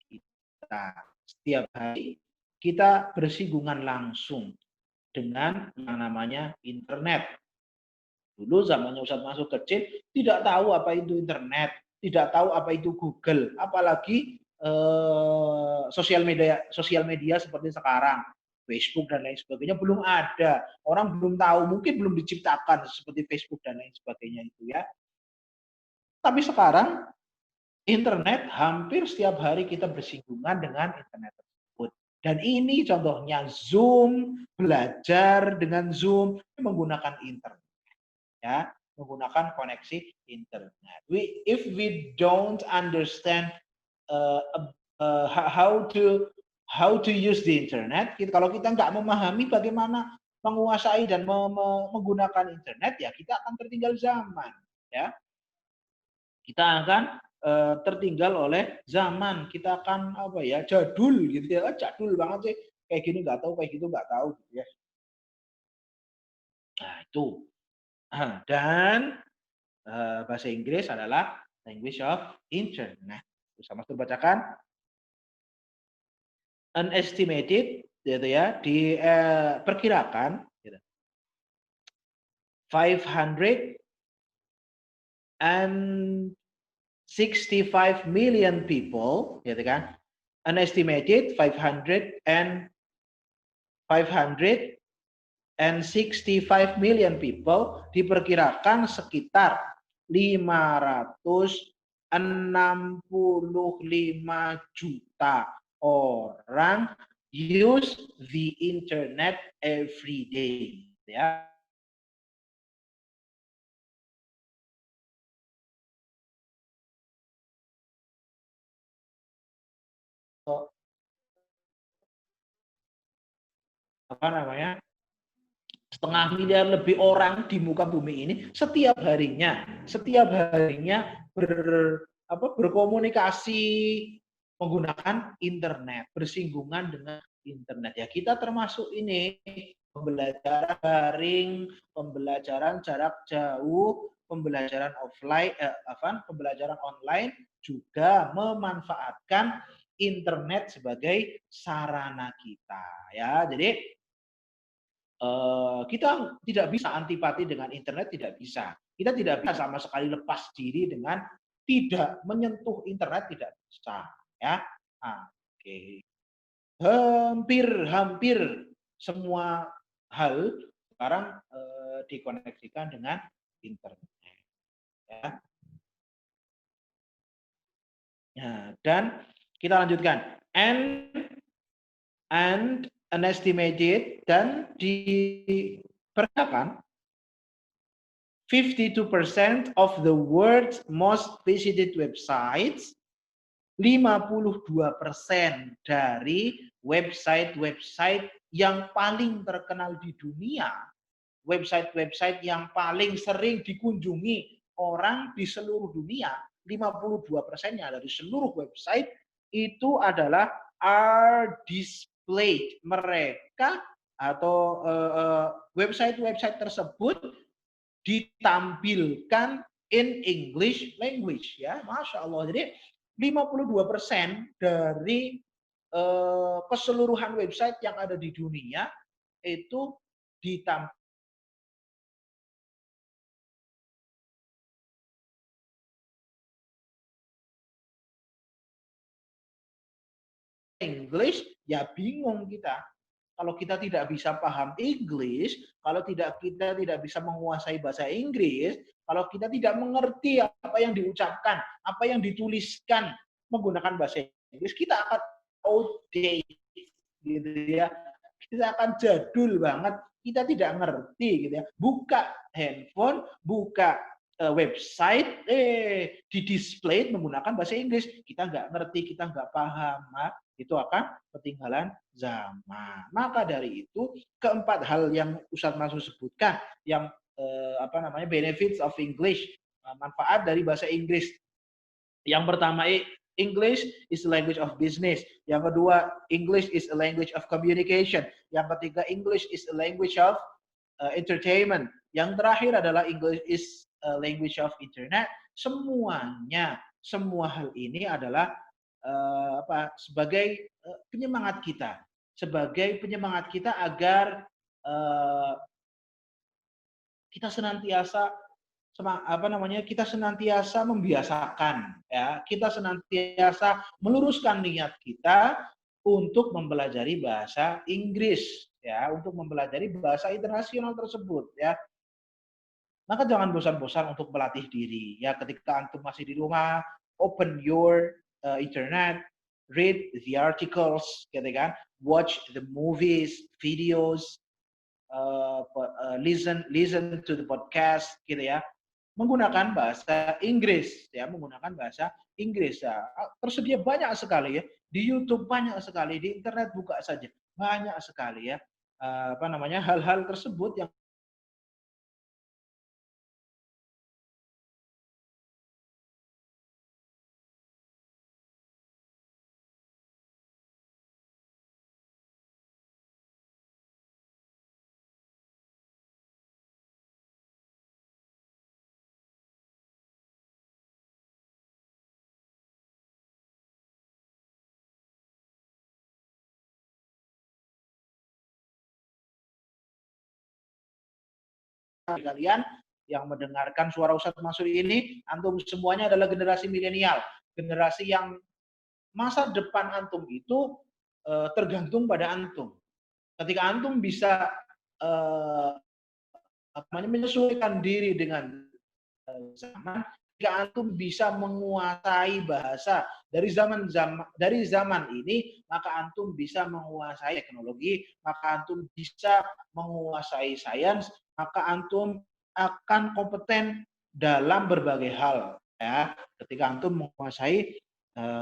S2: Kita setiap hari kita bersinggungan langsung dengan yang namanya internet. Dulu zamannya Ustadz masuk kecil, tidak tahu apa itu internet, tidak tahu apa itu Google, apalagi sosial media seperti sekarang, Facebook dan lain sebagainya belum ada. Orang belum tahu, mungkin belum diciptakan seperti Facebook dan lain sebagainya itu ya. Tapi sekarang internet hampir setiap hari kita bersinggungan dengan internet tersebut. Dan ini contohnya Zoom, belajar dengan Zoom menggunakan internet. Ya, menggunakan koneksi internet. If we don't understand how to use the internet, kalau kita nggak memahami bagaimana menguasai dan menggunakan internet, ya kita akan tertinggal zaman. Ya, kita akan tertinggal oleh zaman. Kita akan apa ya, jadul gitu ya, jadul banget sih. Kayak gini nggak tahu, kayak gitu nggak tahu gitu ya. Nah itu. Dan bahasa Inggris adalah language of internet. Bisa Mas bacakan. Unestimated, gitu ya, diperkirakan gitu. 565 million people, gitu kan? Unestimated 565 million people, diperkirakan sekitar 565 juta orang use the internet every day, ya. Apa namanya? Setengah miliar lebih orang di muka bumi ini setiap harinya berkomunikasi menggunakan internet, bersinggungan dengan internet. Ya, kita termasuk ini, pembelajaran daring, pembelajaran jarak jauh, pembelajaran offline, pembelajaran online juga memanfaatkan internet sebagai sarana kita, ya. Jadi kita tidak bisa antipati dengan internet, tidak bisa. Kita tidak bisa sama sekali lepas diri dengan tidak menyentuh internet, tidak bisa, ya. Nah, oke. Hampir semua hal sekarang dikoneksikan dengan internet, ya. Nah, dan kita lanjutkan. And an estimated, dan diperkirakan 52% of the world's most visited websites, 52% dari website-website yang paling terkenal di dunia, website-website yang paling sering dikunjungi orang di seluruh dunia, 52%-nya dari seluruh website itu adalah are displayed. Mereka atau website-website tersebut ditampilkan in English language, ya. Masya Allah. Jadi 52% dari keseluruhan website yang ada di dunia itu ditampilkan English, ya bingung kita. Kalau kita tidak bisa paham English, kalau kita tidak bisa menguasai bahasa Inggris, kalau kita tidak mengerti apa yang diucapkan, apa yang dituliskan menggunakan bahasa Inggris, kita akan outdated, gitu ya. Kita akan jadul banget, kita tidak ngerti, gitu ya. Buka handphone, buka website, di display menggunakan bahasa Inggris, kita nggak ngerti, kita nggak paham, itu akan ketinggalan zaman. Maka dari itu, keempat hal yang Ustadz Mansur sebutkan, yang benefits of English, manfaat dari bahasa Inggris. Yang pertama, English is a language of business. Yang kedua, English is a language of communication. Yang ketiga, English is a language of entertainment. Yang terakhir adalah English is a language of internet. Semuanya, semua hal ini adalah sebagai penyemangat kita, agar kita senantiasa kita senantiasa membiasakan, ya, kita senantiasa meluruskan niat kita untuk mempelajari bahasa Inggris, ya, untuk mempelajari bahasa internasional tersebut, ya. Maka jangan bosan-bosan untuk melatih diri, ya. Ketika antum masih di rumah, open your internet, read the articles, gitu kan, watch the movies, videos, listen to the podcast, gitu ya, menggunakan bahasa Inggris, ya, menggunakan bahasa Inggris, ya. Tersedia banyak sekali, ya, di YouTube banyak sekali, di internet buka saja banyak sekali, ya, hal-hal tersebut yang kalian yang mendengarkan suara Ustadz Mansur ini, antum semuanya adalah generasi milenial, generasi yang masa depan antum itu tergantung pada antum. Ketika antum bisa menyesuaikan diri dengan zaman, jika antum bisa menguasai bahasa dari zaman ini, maka antum bisa menguasai teknologi, maka antum bisa menguasai sains, maka antum akan kompeten dalam berbagai hal. Ya, ketika antum menguasai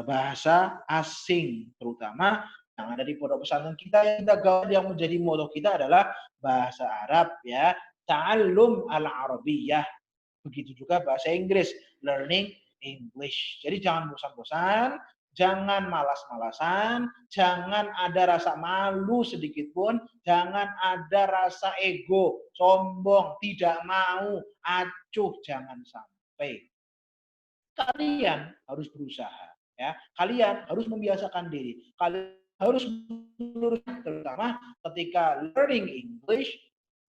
S2: bahasa asing, terutama yang ada di pondok pesantren kita yang menjadi moto kita adalah bahasa Arab, ya, ta'allum al-arabiyyah. Begitu juga bahasa Inggris, learning English. Jadi jangan bosan-bosan, jangan malas-malasan, jangan ada rasa malu sedikit pun, jangan ada rasa ego, sombong, tidak mau, acuh, jangan sampai. Kalian harus berusaha, ya. Kalian harus membiasakan diri. Kalian harus meluruskan, terutama ketika learning English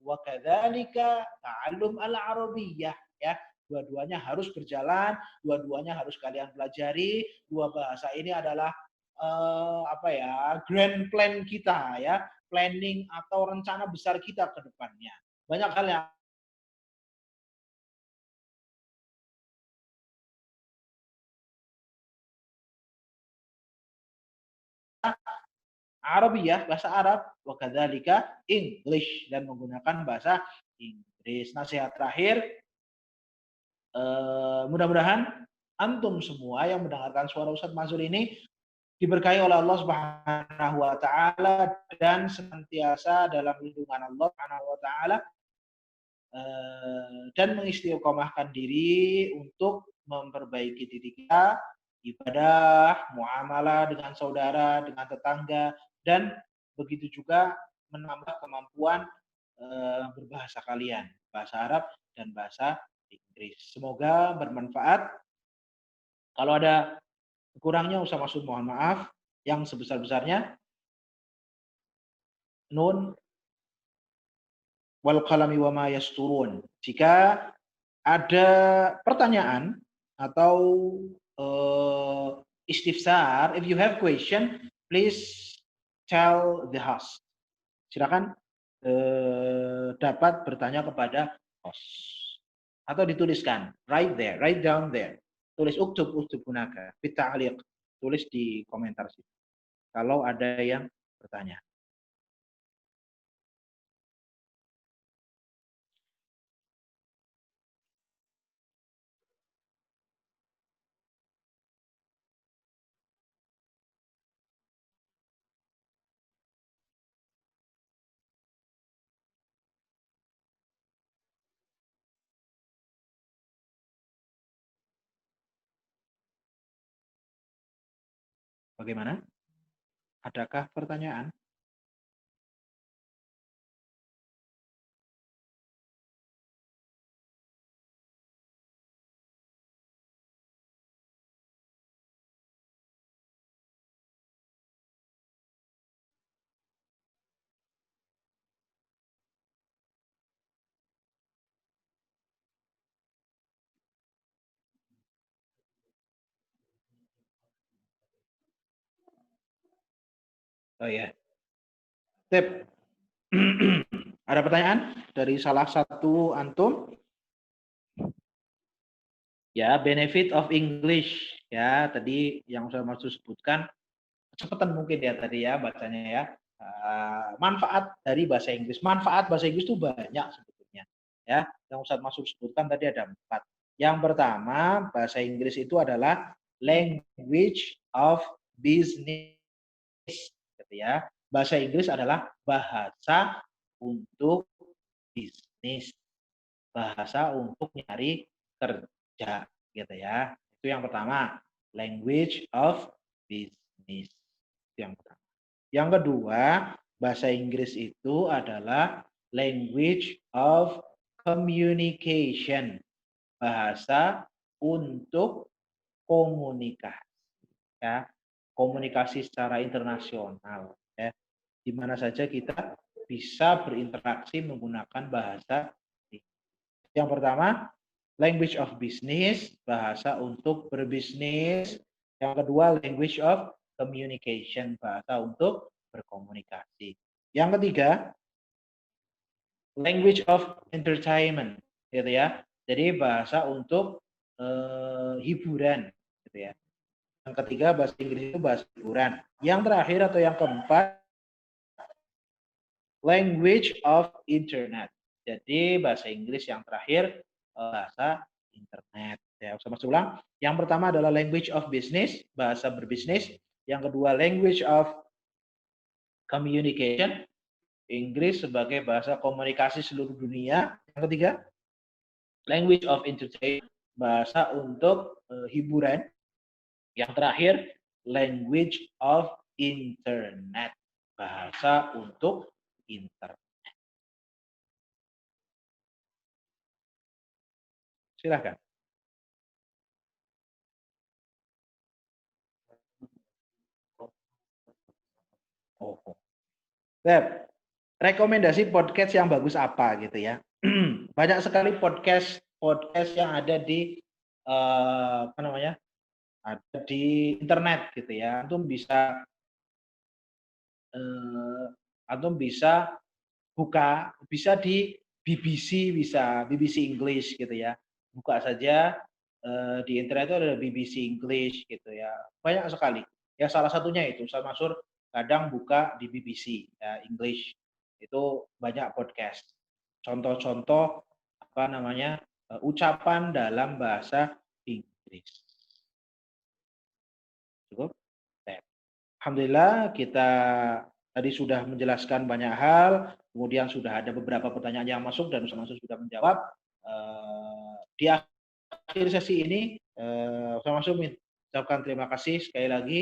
S2: wa kadzalika ta'allum al-arabiyyah, ya. Dua-duanya harus berjalan, dua-duanya harus kalian pelajari. Dua bahasa ini adalah grand plan kita, ya, planning atau rencana besar kita ke depannya. Banyak hal yang Arabiyah, bahasa Arab, wa kadzalika English, dan menggunakan bahasa Inggris. Nasihat terakhir, mudah-mudahan antum semua yang mendengarkan suara Ustadz Mansur ini diberkahi oleh Allah Subhanahu wa taala dan senantiasa dalam lindungan Allah Subhanahu wa taala, dan mengistiqomahkan diri untuk memperbaiki diri kita, ibadah, muamalah dengan saudara, dengan tetangga, dan begitu juga menambah kemampuan berbahasa kalian, bahasa Arab dan bahasa Inggris. Semoga bermanfaat. Kalau ada kurangnya Ustaz Maksud mohon maaf yang sebesar-besarnya. Nun wal qalami wa ma yasturun. Jika ada pertanyaan atau istifsar, if you have question, please tell the host. Silakan dapat bertanya kepada host atau dituliskan, write down there. Tulis uktub hunaka, bita'liq. Tulis di komentar situ. Kalau ada yang bertanya. Bagaimana? Adakah pertanyaan? Oh ya. Tip. Ada pertanyaan dari salah satu antum? Ya, benefit of English. Ya, tadi yang saya maksud sebutkan, kecepatan mungkin ya tadi ya bacanya ya. Manfaat dari bahasa Inggris. Manfaat bahasa Inggris itu banyak sebetulnya. Ya, yang Ustadz Maksud sebutkan tadi ada 4. Yang pertama, bahasa Inggris itu adalah language of business. Gitu ya. Bahasa Inggris adalah bahasa untuk bisnis, bahasa untuk nyari kerja, gitu ya. Itu yang pertama, language of business. Itu yang pertama. Yang kedua, bahasa Inggris itu adalah language of communication, bahasa untuk komunikasi, ya, komunikasi secara internasional, ya, di mana saja kita bisa berinteraksi menggunakan bahasa Inggris. Yang pertama, language of business, bahasa untuk berbisnis. Yang kedua, language of communication, bahasa untuk berkomunikasi. Yang ketiga, language of entertainment, gitu ya. Jadi bahasa untuk hiburan, gitu ya. Yang ketiga, bahasa Inggris itu bahasa hiburan. Yang terakhir atau yang keempat, language of internet. Jadi bahasa Inggris yang terakhir bahasa internet. Ya, sama ulang. Yang pertama adalah language of business, bahasa berbisnis. Yang kedua language of communication, Inggris sebagai bahasa komunikasi seluruh dunia. Yang ketiga language of entertainment, bahasa untuk hiburan. Yang terakhir language of internet, bahasa untuk internet. Silakan. Oh, Beb, rekomendasi podcast yang bagus apa gitu ya? Banyak sekali podcast yang ada di apa namanya? Ada di internet gitu ya. Antum bisa buka, bisa di BBC, bisa BBC English gitu ya. Buka saja di internet itu ada BBC English gitu ya. Banyak sekali. Ya salah satunya itu Ustaz Mansur kadang buka di BBC ya, English. Itu banyak podcast. Contoh-contoh apa namanya? Ucapan dalam bahasa Inggris. Cukup? Alhamdulillah kita tadi sudah menjelaskan banyak hal, kemudian sudah ada beberapa pertanyaan yang masuk dan Ustaz sudah menjawab. Di akhir sesi ini, Ustaz mengucapkan terima kasih sekali lagi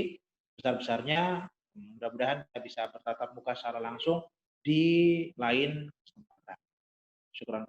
S2: besar-besarnya. Mudah-mudahan kita bisa bertatap muka secara langsung di lain kesempatan. Syukuran.